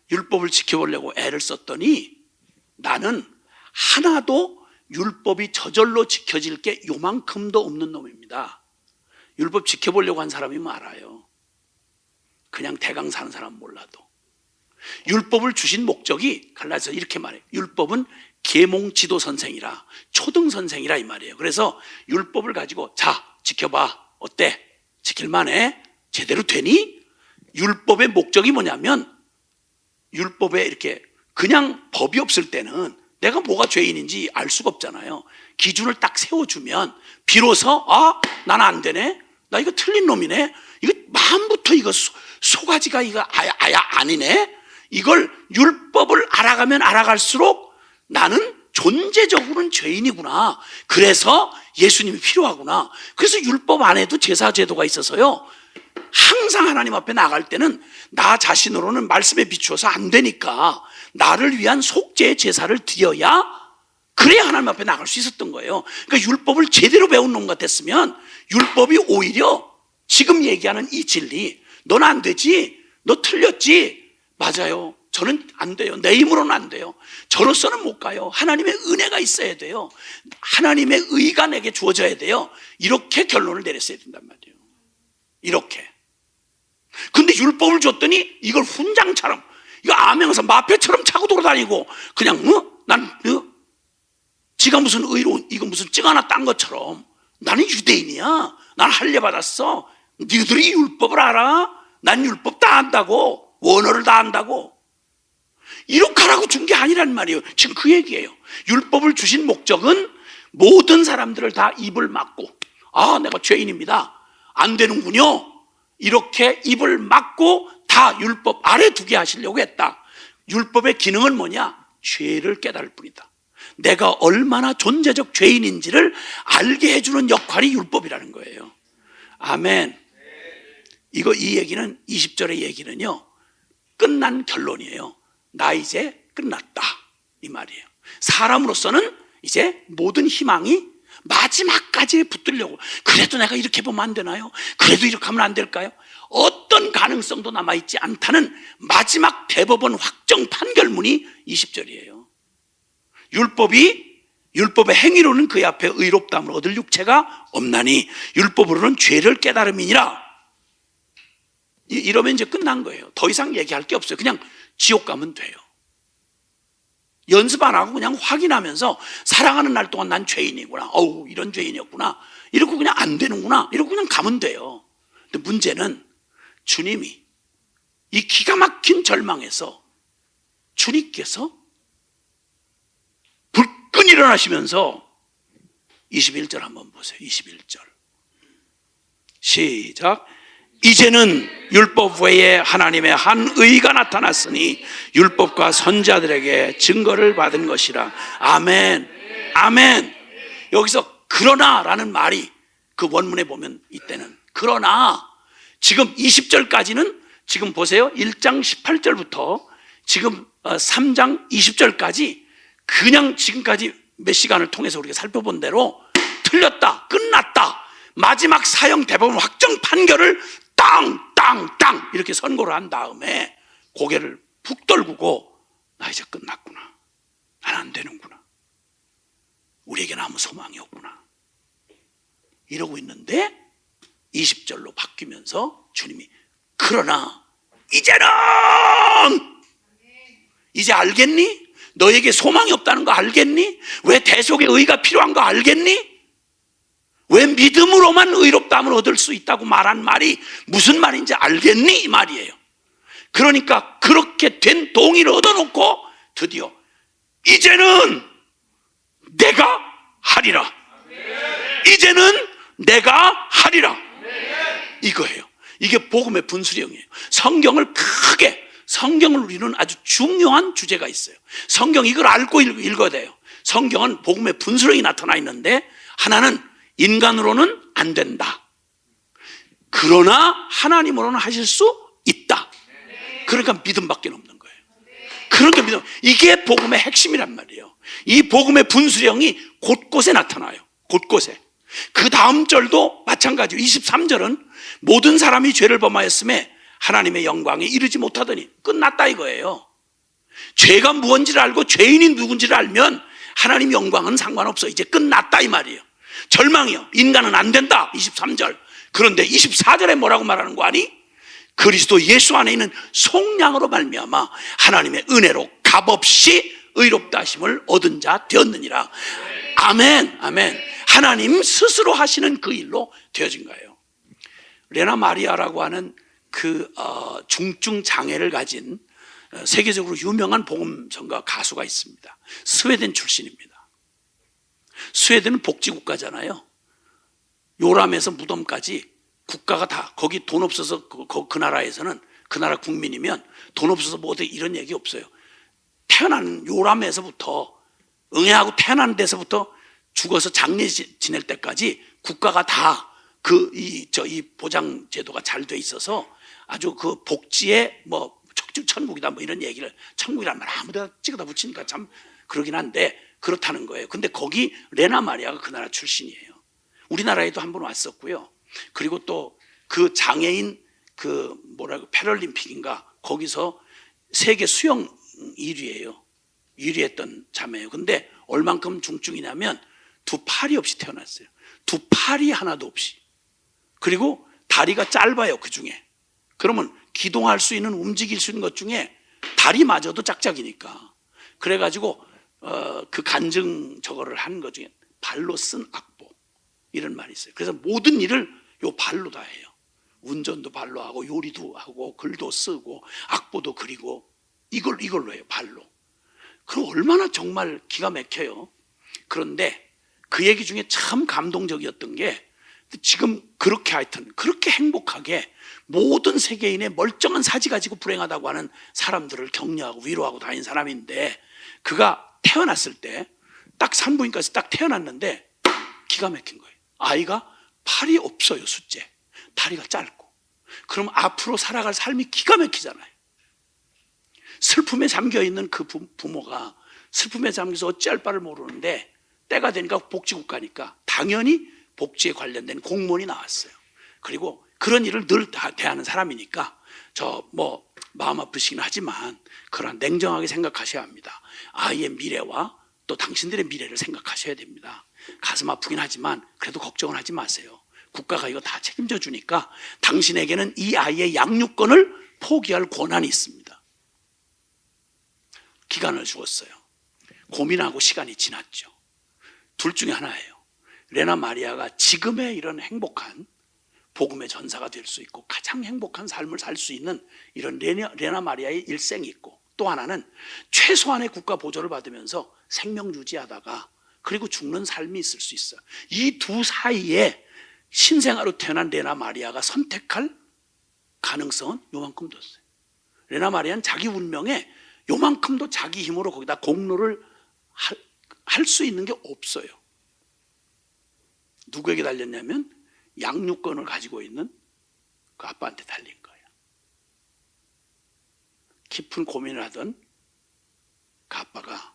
율법을 지켜보려고 애를 썼더니 나는 하나도 율법이 저절로 지켜질 게 요만큼도 없는 놈입니다. 율법 지켜보려고 한 사람이 알아요. 그냥 대강 사는 사람 몰라도. 율법을 주신 목적이 갈라서 이렇게 말해요. 율법은 계몽 지도 선생이라, 초등 선생이라 이 말이에요. 그래서 율법을 가지고 자 지켜봐. 어때? 지킬만해? 제대로 되니? 율법의 목적이 뭐냐면, 율법에 이렇게 그냥 법이 없을 때는 내가 뭐가 죄인인지 알 수가 없잖아요. 기준을 딱 세워주면 비로소 나는 안 되네, 나 이거 틀린 놈이네, 이거 마음부터 이거 소가지가 이거 아야 아니네. 이걸 율법을 알아가면 알아갈수록 나는 존재적으로는 죄인이구나. 그래서 예수님이 필요하구나. 그래서 율법 안에도 제사 제도가 있어서요, 항상 하나님 앞에 나갈 때는 나 자신으로는 말씀에 비추어서 안 되니까 나를 위한 속죄의 제사를 드려야, 그래야 하나님 앞에 나갈 수 있었던 거예요. 그러니까 율법을 제대로 배운 놈 같았으면 율법이 오히려 지금 얘기하는 이 진리, 넌 안 되지, 너 틀렸지, 맞아요, 저는 안 돼요, 내 힘으로는 안 돼요, 저로서는 못 가요, 하나님의 은혜가 있어야 돼요, 하나님의 의가 내게 주어져야 돼요, 이렇게 결론을 내렸어야 된단 말이에요. 이렇게. 근데 율법을 줬더니 이걸 훈장처럼, 이거 암행어사 마패처럼 차고 돌아다니고 그냥 지가 무슨 의로운, 이거 무슨 찡 하나 딴 것처럼 나는 유대인이야, 난 할례 받았어, 너희들이 율법을 알아? 난 율법 다 안다고, 원어를 다 안다고. 이렇게 하라고 준 게 아니란 말이에요. 지금 그 얘기예요. 율법을 주신 목적은 모든 사람들을 다 입을 막고, 내가 죄인입니다, 안 되는군요, 이렇게 입을 막고 다 율법 아래 두게 하시려고 했다. 율법의 기능은 뭐냐? 죄를 깨달을 뿐이다. 내가 얼마나 존재적 죄인인지를 알게 해주는 역할이 율법이라는 거예요. 아멘. 이 얘기는 20절의 얘기는요, 끝난 결론이에요. 나 이제 끝났다 이 말이에요. 사람으로서는 이제 모든 희망이 마지막까지 붙들려고, 그래도 내가 이렇게 보면 안 되나요? 그래도 이렇게 하면 안 될까요? 어떤 가능성도 남아있지 않다는 마지막 대법원 확정 판결문이 20절이에요. 율법의 행위로는 그의 앞에 의롭다함을 얻을 육체가 없나니 율법으로는 죄를 깨달음이니라. 이러면 이제 끝난 거예요. 더 이상 얘기할 게 없어요. 그냥 지옥 가면 돼요. 연습 안 하고 그냥 확인하면서 사랑하는 날 동안 난 죄인이구나, 이런 죄인이었구나, 이러고 그냥 안 되는구나, 이러고 그냥 가면 돼요. 근데 문제는 주님이 이 기가 막힌 절망에서 주님께서 불끈 일어나시면서 21절 한번 보세요. 21절 시작. 이제는 율법 외에 하나님의 한 의가 나타났으니 율법과 선자들에게 증거를 받은 것이라. 아멘. 아멘. 여기서 그러나라는 말이 그 원문에 보면 이때는 그러나, 지금 20절까지는 지금 보세요. 1장 18절부터 지금 3장 20절까지 그냥 지금까지 몇 시간을 통해서 우리가 살펴본 대로 틀렸다, 끝났다, 마지막 사형 대법원 확정 판결을 땅 이렇게 선고를 한 다음에 고개를 푹 떨구고, 나 이제 끝났구나, 난 안 되는구나, 우리에게는 아무 소망이 없구나, 이러고 있는데 20절로 바뀌면서 주님이 그러나 이제는, 이제 알겠니? 너에게 소망이 없다는 거 알겠니? 왜 대속의 의가 필요한 거 알겠니? 왜 믿음으로만 의롭다함을 얻을 수 있다고 말한 말이 무슨 말인지 알겠니? 이 말이에요. 그러니까 그렇게 된 동의를 얻어놓고 드디어 이제는 내가 하리라, 이제는 내가 하리라, 이거예요. 이게 복음의 분수령이에요. 성경을 우리는 아주 중요한 주제가 있어요. 성경 이걸 알고 읽어야 돼요. 성경은 복음의 분수령이 나타나 있는데, 하나는 인간으로는 안 된다, 그러나 하나님으로는 하실 수 있다. 그러니까 믿음밖에 없는 거예요. 그러니까 믿음, 이게 복음의 핵심이란 말이에요. 이 복음의 분수령이 곳곳에 나타나요. 곳곳에. 그 다음 절도 마찬가지예요. 23절은 모든 사람이 죄를 범하였음에 하나님의 영광에 이르지 못하더니 끝났다 이거예요. 죄가 무언지를 알고 죄인이 누군지를 알면 하나님 영광은 상관없어. 이제 끝났다 이 말이에요. 절망이요. 인간은 안 된다. 23절. 그런데 24절에 뭐라고 말하는 거 아니? 그리스도 예수 안에 있는 속량으로 말미암아 하나님의 은혜로 값없이 의롭다 하심을 얻은 자 되었느니라. 아멘. 아멘. 하나님 스스로 하시는 그 일로 되어진 거예요. 레나 마리아라고 하는 그 중증 장애를 가진 세계적으로 유명한 복음성가 가수가 있습니다. 스웨덴 출신입니다. 스웨덴은 복지국가잖아요. 요람에서 무덤까지 국가가 다, 거기 돈 없어서 그 나라에서는, 그 나라 국민이면 돈 없어서 뭐 어떻게 이런 얘기 없어요. 태어난 요람에서부터, 응애하고 태어난 데서부터 죽어서 장례 지낼 때까지 국가가 다 이 보장 제도가 잘 돼 있어서 아주 그 복지에 뭐 천국이다 뭐 이런 얘기를, 천국이란 말 아무데나 찍어다 붙이니까 참 그러긴 한데 그렇다는 거예요. 근데 거기 레나 마리아가 그 나라 출신이에요. 우리나라에도 한번 왔었고요. 그리고 또 그 장애인 패럴림픽인가 거기서 세계 수영 1위예요. 1위했던 자매예요. 근데 얼만큼 중증이냐면 두 팔이 없이 태어났어요. 두 팔이 하나도 없이. 그리고 다리가 짧아요. 그 중에. 그러면 기동할 수 있는, 움직일 수 있는 것 중에 다리마저도 짝짝이니까. 그래가지고 그 간증 저거를 한 것 중에 발로 쓴 악보 이런 말이 있어요. 그래서 모든 일을 요 발로 다 해요. 운전도 발로 하고 요리도 하고 글도 쓰고 악보도 그리고 이걸로 해요. 발로. 그럼 얼마나 정말 기가 막혀요. 그런데 그 얘기 중에 참 감동적이었던 게, 지금 그렇게 하여튼 그렇게 행복하게 모든 세계인의 멀쩡한 사지 가지고 불행하다고 하는 사람들을 격려하고 위로하고 다닌 사람인데, 그가 태어났을 때 딱 산부인과에서 딱 태어났는데 기가 막힌 거예요. 아이가 팔이 없어요. 숫째. 다리가 짧고. 그럼 앞으로 살아갈 삶이 기가 막히잖아요. 슬픔에 잠겨있는 그 부모가 슬픔에 잠겨서 어찌할 바를 모르는데, 때가 되니까 복지국가니까 당연히 복지에 관련된 공무원이 나왔어요. 그리고 그런 일을 늘 대하는 사람이니까 마음 아프시긴 하지만 그러나 냉정하게 생각하셔야 합니다. 아이의 미래와 또 당신들의 미래를 생각하셔야 됩니다. 가슴 아프긴 하지만 그래도 걱정은 하지 마세요. 국가가 이거 다 책임져 주니까 당신에게는 이 아이의 양육권을 포기할 권한이 있습니다. 기간을 주었어요. 고민하고 시간이 지났죠. 둘 중에 하나예요. 레나 마리아가 지금의 이런 행복한 복음의 전사가 될 수 있고 가장 행복한 삶을 살 수 있는 이런 레나 마리아의 일생이 있고, 또 하나는 최소한의 국가 보조를 받으면서 생명 유지하다가 그리고 죽는 삶이 있을 수 있어요. 이 두 사이에 신생아로 태어난 레나 마리아가 선택할 가능성은 요만큼 뒀어요. 레나 마리아는 자기 운명에 요만큼도 자기 힘으로 거기다 공로를 할 수 있는 게 없어요. 누구에게 달렸냐면 양육권을 가지고 있는 그 아빠한테 달린 거예요. 깊은 고민을 하던 그 아빠가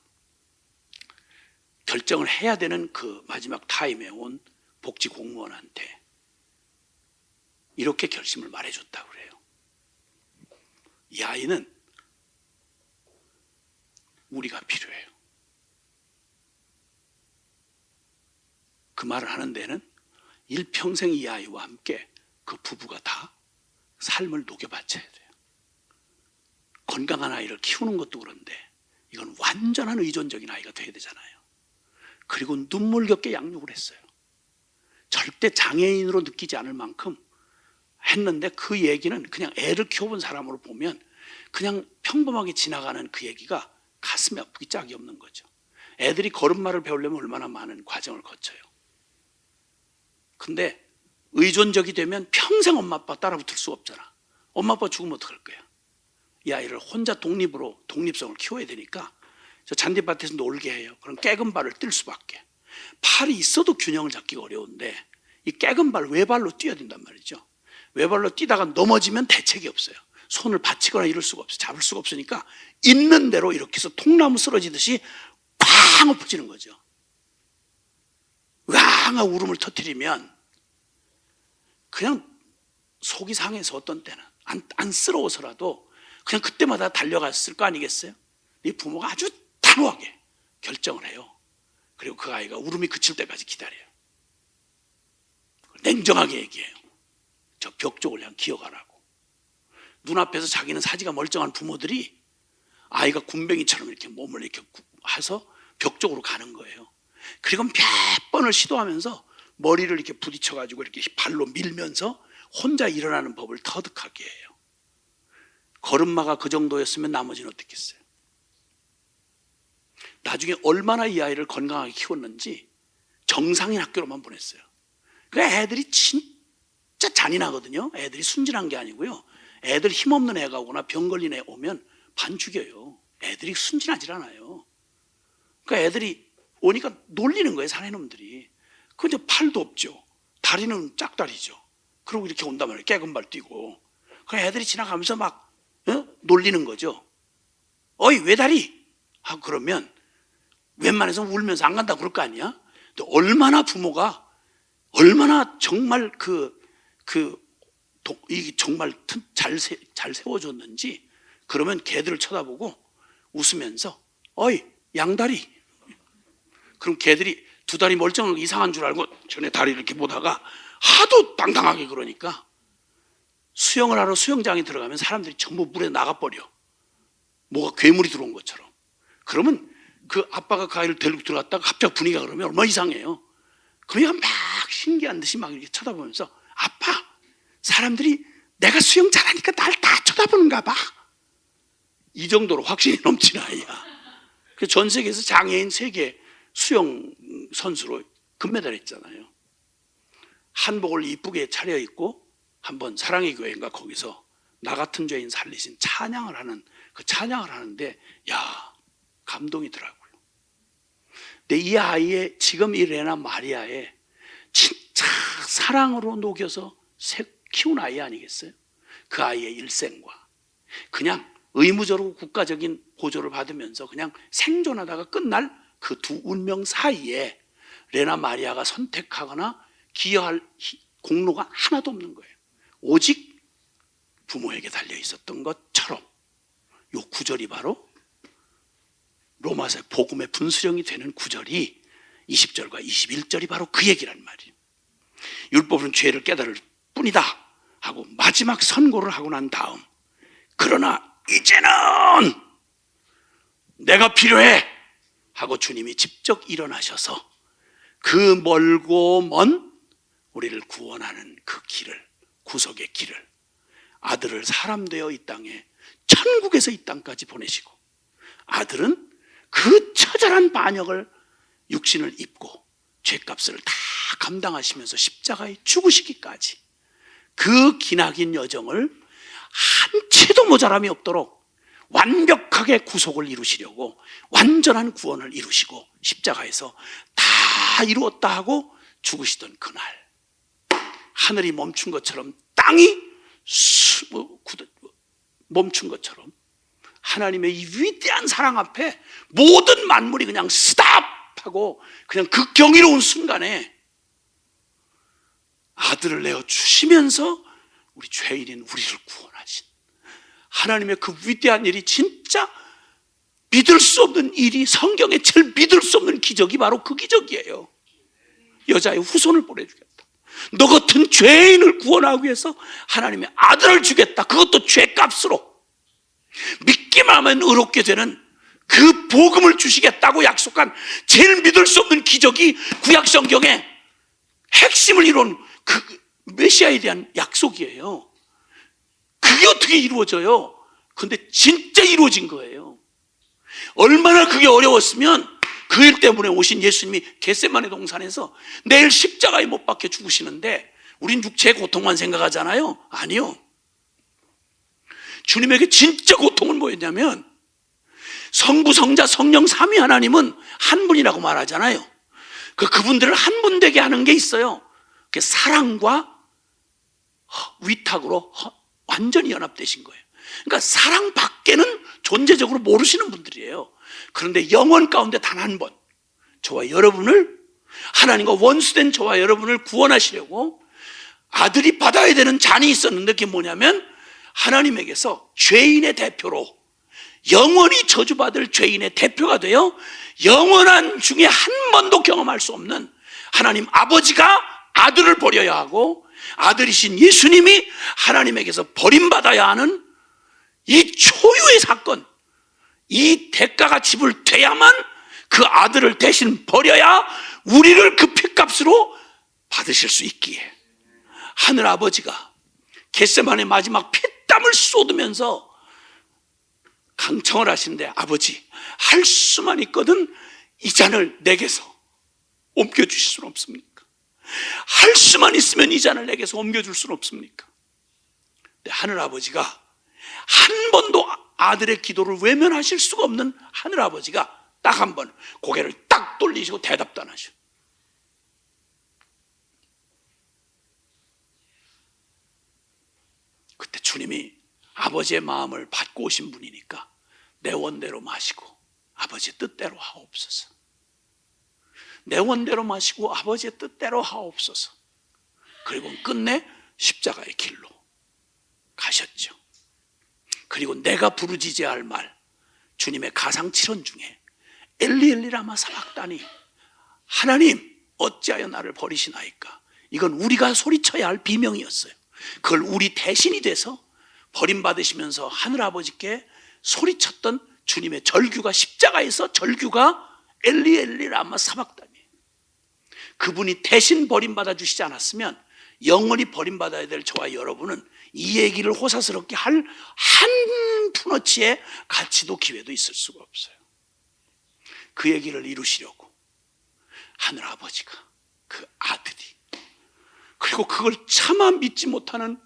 결정을 해야 되는 그 마지막 타임에 온 복지 공무원한테 이렇게 결심을 말해줬다고 그래요. 이 아이는 우리가 필요해요. 그 말을 하는 데는 일평생 이 아이와 함께 그 부부가 다 삶을 녹여바쳐야 돼요. 건강한 아이를 키우는 것도 그런데 이건 완전한 의존적인 아이가 돼야 되잖아요. 그리고 눈물겹게 양육을 했어요. 절대 장애인으로 느끼지 않을 만큼 했는데, 그 얘기는 그냥 애를 키워본 사람으로 보면 그냥 평범하게 지나가는 그 얘기가 가슴이 아프기 짝이 없는 거죠. 애들이 걸음마를 배우려면 얼마나 많은 과정을 거쳐요. 근데 의존적이 되면 평생 엄마 아빠 따라붙을 수 없잖아. 엄마 아빠 죽으면 어떡할 거야. 이 아이를 혼자 독립성을 키워야 되니까 저 잔디밭에서 놀게 해요. 그럼 깨금 발을 뛸 수밖에. 팔이 있어도 균형을 잡기가 어려운데 이 깨금 발, 외발로 뛰어야 된단 말이죠. 외발로 뛰다가 넘어지면 대책이 없어요. 손을 받치거나 이럴 수가 없어요. 잡을 수가 없으니까 있는 대로 이렇게 해서 통나무 쓰러지듯이 쾅 엎어지는 거죠. 으앙 울음을 터뜨리면 그냥 속이 상해서 어떤 때는 안쓰러워서라도 그냥 그때마다 달려갔을 거 아니겠어요? 이 부모가 아주 단호하게 결정을 해요. 그리고 그 아이가 울음이 그칠 때까지 기다려요. 냉정하게 얘기해요. 저 벽 쪽을 그냥 기어가라고. 눈앞에서 자기는 사지가 멀쩡한 부모들이 아이가 군뱅이처럼 이렇게 몸을 이렇게 해서 벽 쪽으로 가는 거예요. 그리고 몇 번을 시도하면서 머리를 이렇게 부딪혀가지고 이렇게 발로 밀면서 혼자 일어나는 법을 터득하게 해요. 걸음마가 그 정도였으면 나머지는 어떻겠어요? 나중에 얼마나 이 아이를 건강하게 키웠는지 정상인 학교로만 보냈어요. 그 애들이 진짜 잔인하거든요. 애들이 순진한 게 아니고요. 애들 힘없는 애가 오거나 병 걸린 애 오면 반 죽여요. 애들이 순진하질 않아요. 그러니까 애들이 오니까 놀리는 거예요, 사내놈들이. 그 이제 팔도 없죠. 다리는 짝다리죠. 그러고 이렇게 온단 말이에요. 깨금발 뛰고. 그 애들이 지나가면서 막 놀리는 거죠. 어이, 왜 다리? 하고 그러면 웬만해서 울면서 안 간다고 그럴 거 아니야? 근데 얼마나 부모가 얼마나 정말 정말 잘 세워줬는지. 그러면 걔들을 쳐다보고 웃으면서 어이, 양다리. 그럼 걔들이 두 다리 멀쩡한 거 이상한 줄 알고 전에 다리를 이렇게 보다가 하도 당당하게 그러니까 수영을 하러 수영장에 들어가면 사람들이 전부 물에 나가버려. 뭐가 괴물이 들어온 것처럼. 그러면 그 아빠가 그 아이를 데리고 들어갔다가 갑자기 분위기가 그러면 얼마나 이상해요. 그러니까 막 신기한 듯이 막 이렇게 쳐다보면서 아빠, 사람들이 내가 수영 잘하니까 날 다 쳐다보는가 봐. 이 정도로 확신이 넘치는 아이야. 전 세계에서 장애인 세계 수영 선수로 금메달 했잖아요. 한복을 이쁘게 차려입고 한번 사랑의 교회인가 거기서 나 같은 죄인 살리신 찬양을 하는데 야, 감동이더라고요. 근데 이 아이의 지금 이 레나 마리아의 진짜 사랑으로 녹여서 키운 아이 아니겠어요? 그 아이의 일생과 그냥 의무적으로 국가적인 보조를 받으면서 그냥 생존하다가 끝날 그 두 운명 사이에 레나 마리아가 선택하거나 기여할 공로가 하나도 없는 거예요. 오직 부모에게 달려 있었던 것처럼. 이 구절이 바로 로마서 복음의 분수령이 되는 구절이 20절과 21절이 바로 그 얘기란 말이에요. 율법은 죄를 깨달을 뿐이다 하고 마지막 선고를 하고 난 다음, 그러나 이제는 내가 필요해 하고 주님이 직접 일어나셔서 그 멀고 먼 우리를 구원하는 그 길을, 구속의 길을, 아들을 사람 되어 이 땅에, 천국에서 이 땅까지 보내시고, 아들은 그 처절한 반역을, 육신을 입고 죄값을 다 감당하시면서 십자가에 죽으시기까지 그 기나긴 여정을 한 채도 모자람이 없도록 완벽하게 구속을 이루시려고 완전한 구원을 이루시고 십자가에서 다 이루었다 하고 죽으시던 그날, 하늘이 멈춘 것처럼 땅이 멈춘 것처럼 하나님의 이 위대한 사랑 앞에 모든 만물이 그냥 스탑하고 그냥 그 경이로운 순간에 아들을 내어 주시면서 우리 죄인인 우리를 구원하신 하나님의 그 위대한 일이, 진짜 믿을 수 없는 일이, 성경에 제일 믿을 수 없는 기적이 바로 그 기적이에요. 여자의 후손을 보내주겠다. 너 같은 죄인을 구원하기 위해서 하나님의 아들을 주겠다. 그것도 죄값으로. 믿기만 하면 의롭게 되는 그 복음을 주시겠다고 약속한 제일 믿을 수 없는 기적이 구약 성경의 핵심을 이룬 그 메시아에 대한 약속이에요. 그게 어떻게 이루어져요? 근데 진짜 이루어진 거예요. 얼마나 그게 어려웠으면 그 일 때문에 오신 예수님이 겟세마네 동산에서 내일 십자가에 못 박혀 죽으시는데 우린 육체의 고통만 생각하잖아요. 아니요. 주님에게 진짜 고통은 뭐였냐면, 성부, 성자, 성령 삼위 하나님은 한 분이라고 말하잖아요. 그분들을 한 분 되게 하는 게 있어요. 그게 사랑과 위탁으로 완전히 연합되신 거예요. 그러니까 사랑 밖에는 존재적으로 모르시는 분들이에요. 그런데 영원 가운데 단 한 번, 저와 여러분을, 하나님과 원수된 저와 여러분을 구원하시려고 아들이 받아야 되는 잔이 있었는데, 그게 뭐냐면 하나님에게서 죄인의 대표로 영원히 저주받을 죄인의 대표가 되어 영원한 중에 한 번도 경험할 수 없는 하나님 아버지가 아들을 버려야 하고 아들이신 예수님이 하나님에게서 버림받아야 하는 이 초유의 사건, 이 대가가 지불돼야만 그 아들을 대신 버려야 우리를 그 피값으로 받으실 수 있기에 하늘 아버지가 겟세마네 마지막 피땀을 쏟으면서 강청을 하시는데, 아버지, 할 수만 있거든 이 잔을 내게서 옮겨주실 수는 없습니까? 할 수만 있으면 이 잔을 내게서 옮겨줄 수는 없습니까? 근데 하늘 아버지가 한 번도 아들의 기도를 외면하실 수가 없는 하늘 아버지가 딱 한 번 고개를 딱 돌리시고 대답도 안 하셔. 그때 주님이 아버지의 마음을 받고 오신 분이니까 내 원대로 마시고 아버지의 뜻대로 하옵소서. 내 원대로 마시고 아버지의 뜻대로 하옵소서. 그리고 끝내 십자가의 길로 가셨죠. 그리고 내가 부르짖어야 할 말, 주님의 가상칠언 중에 엘리 엘리 라마 사박다니, 하나님 어찌하여 나를 버리시나이까, 이건 우리가 소리쳐야 할 비명이었어요. 그걸 우리 대신이 돼서 버림받으시면서 하늘아버지께 소리쳤던 주님의 절규가, 십자가에서 절규가 엘리 엘리 라마 사박다니. 그분이 대신 버림받아 주시지 않았으면 영원히 버림받아야 될 저와 여러분은 이 얘기를 호사스럽게 할 한 푼어치의 가치도 기회도 있을 수가 없어요. 그 얘기를 이루시려고 하늘 아버지가 그 아들이, 그리고 그걸 차마 믿지 못하는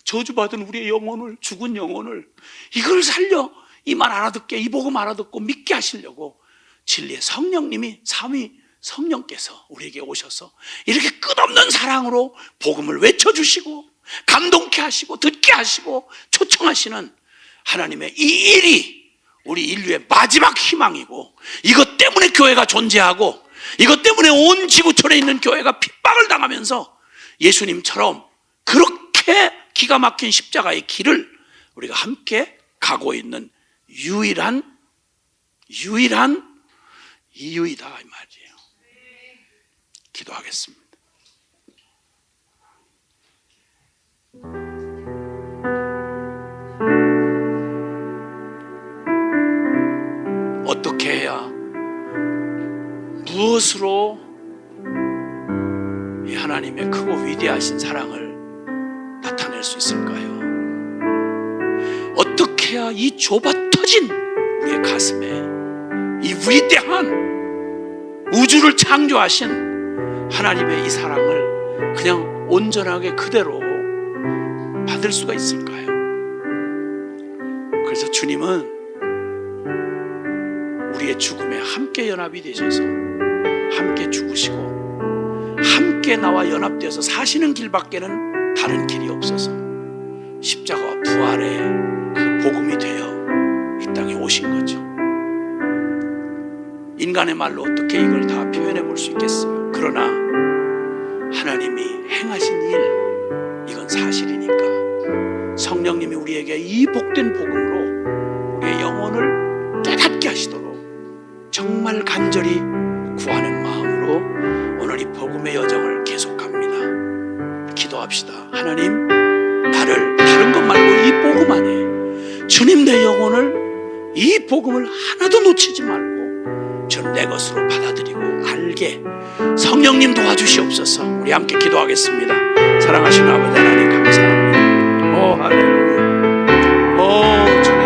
저주받은 우리의 영혼을, 죽은 영혼을 이걸 살려 이 말 알아듣게, 이 복음 알아듣고 믿게 하시려고 진리의 성령님이, 삼위 성령께서 우리에게 오셔서 이렇게 끝없는 사랑으로 복음을 외쳐주시고 감동케 하시고 듣게 하시고 초청하시는 하나님의 이 일이 우리 인류의 마지막 희망이고, 이것 때문에 교회가 존재하고 이것 때문에 온 지구촌에 있는 교회가 핍박을 당하면서 예수님처럼 그렇게 기가 막힌 십자가의 길을 우리가 함께 가고 있는 유일한 이유이다 이 말이에요. 기도하겠습니다. 어떻게 해야, 무엇으로 이 하나님의 크고 위대하신 사랑을 나타낼 수 있을까요? 어떻게 해야 이 좁아 터진 우리의 가슴에 이 위대한 우주를 창조하신 하나님의 이 사랑을 그냥 온전하게 그대로 받을 수가 있을까요? 그래서 주님은 우리의 죽음에 함께 연합이 되셔서 함께 죽으시고 함께 나와 연합되어서 사시는 길밖에는 다른 길이 없어서 십자가와 부활의 그 복음이 되어 이 땅에 오신 거죠. 인간의 말로 어떻게 이걸 다 표현해 볼 수 있겠어요? 그러나 하나님이 행하신 일, 이건 사실이니까 성령님이 우리에게 이 복된 복음으로 우리의 영혼을 깨닫게 하시도록 정말 간절히 구하는 마음으로 오늘 이 복음의 여정을 계속합니다. 기도합시다. 하나님, 나를 다른 것 말고 이 복음 안에, 주님 내 영혼을, 이 복음을 하나도 놓치지 말고 전 내 것으로 받아들이고 알게 성령님 도와주시옵소서. 우리 함께 기도하겠습니다. 사랑하시는 아버지 하나님, 감사합니다. 오 할렐루야. 오 주님,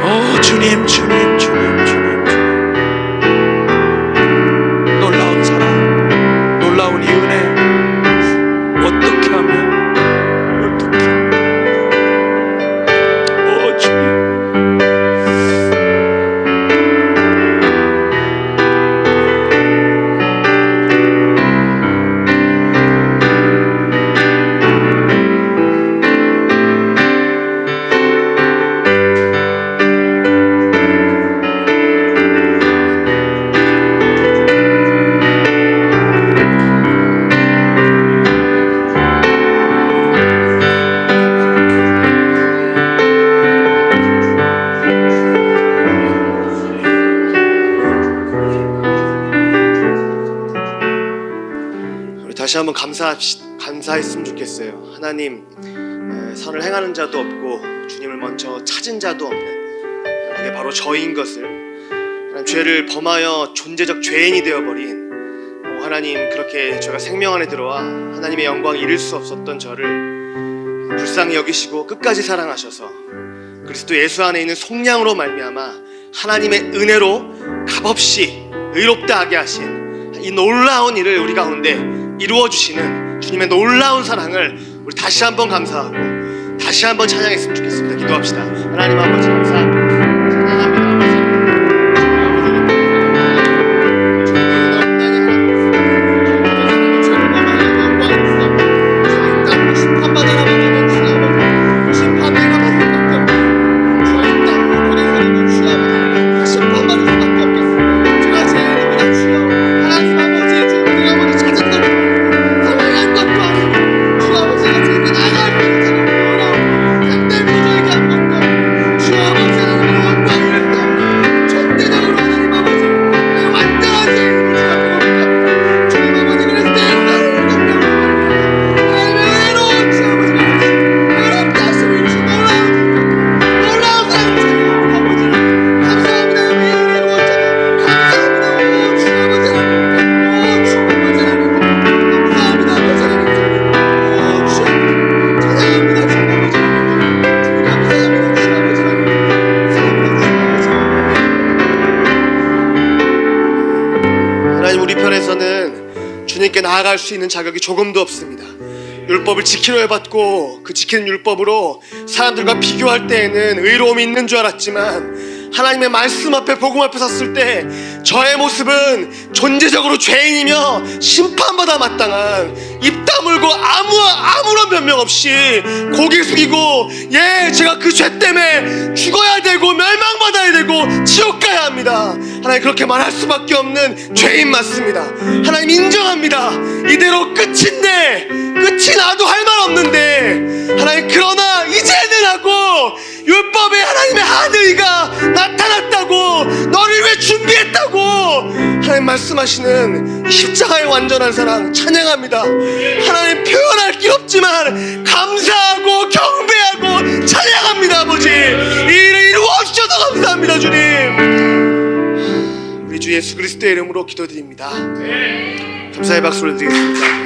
오 주님, 주님, 주님, 주님, 놀라운 사랑, 놀라운 이 은혜, 어떻게 하면, 오 주님, 다시 한번 감사했으면 좋겠어요. 하나님, 선을 행하는 자도 없고 주님을 먼저 찾은 자도 없는, 그게 바로 저인 것을, 하나님, 죄를 범하여 존재적 죄인이 되어버린, 하나님, 그렇게 제가 생명 안에 들어와 하나님의 영광을 잃을 수 없었던 저를 불쌍히 여기시고 끝까지 사랑하셔서 그리스도 예수 안에 있는 속량으로 말미암아 하나님의 은혜로 값없이 의롭게 하게 하신 이 놀라운 일을 우리 가운데 이루어주시는 주님의 놀라운 사랑을 우리 다시 한번 감사하고 다시 한번 찬양했으면 좋겠습니다. 기도합시다. 하나님 아버지, 감사 찬양합니다. 주님께 나아갈 수 있는 자격이 조금도 없습니다. 율법을 지키려 해봤고 그 지키는 율법으로 사람들과 비교할 때에는 의로움이 있는 줄 알았지만 하나님의 말씀 앞에, 복음 앞에 섰을 때 저의 모습은 존재적으로 죄인이며 심판받아 마땅한, 입 다물고 아무런 변명 없이 고개 숙이고, 제가 그 죄 때문에 죽어야 되고 멸망받아야 되고 지옥 가야 합니다. 하나님, 그렇게 말할 수밖에 없는 죄인 맞습니다. 하나님, 인정합니다. 이대로 끝인데, 끝이 나도 할 말 없는데, 하나님, 그러나 이제는 하고 율법에 하나님의 하늘이가 나타났다고, 너를 왜 준비했다고 하나님 말씀하시는 십자가의 완전한 사랑 찬양합니다. 하나님, 표현할 길 없지만 감사하고 경배하고 찬양합니다. 아버지, 이 일을 이루어 주셔서 감사합니다. 주님, 우리 주 예수 그리스도의 이름으로 기도드립니다. 감사의 박수를 드리겠습니다.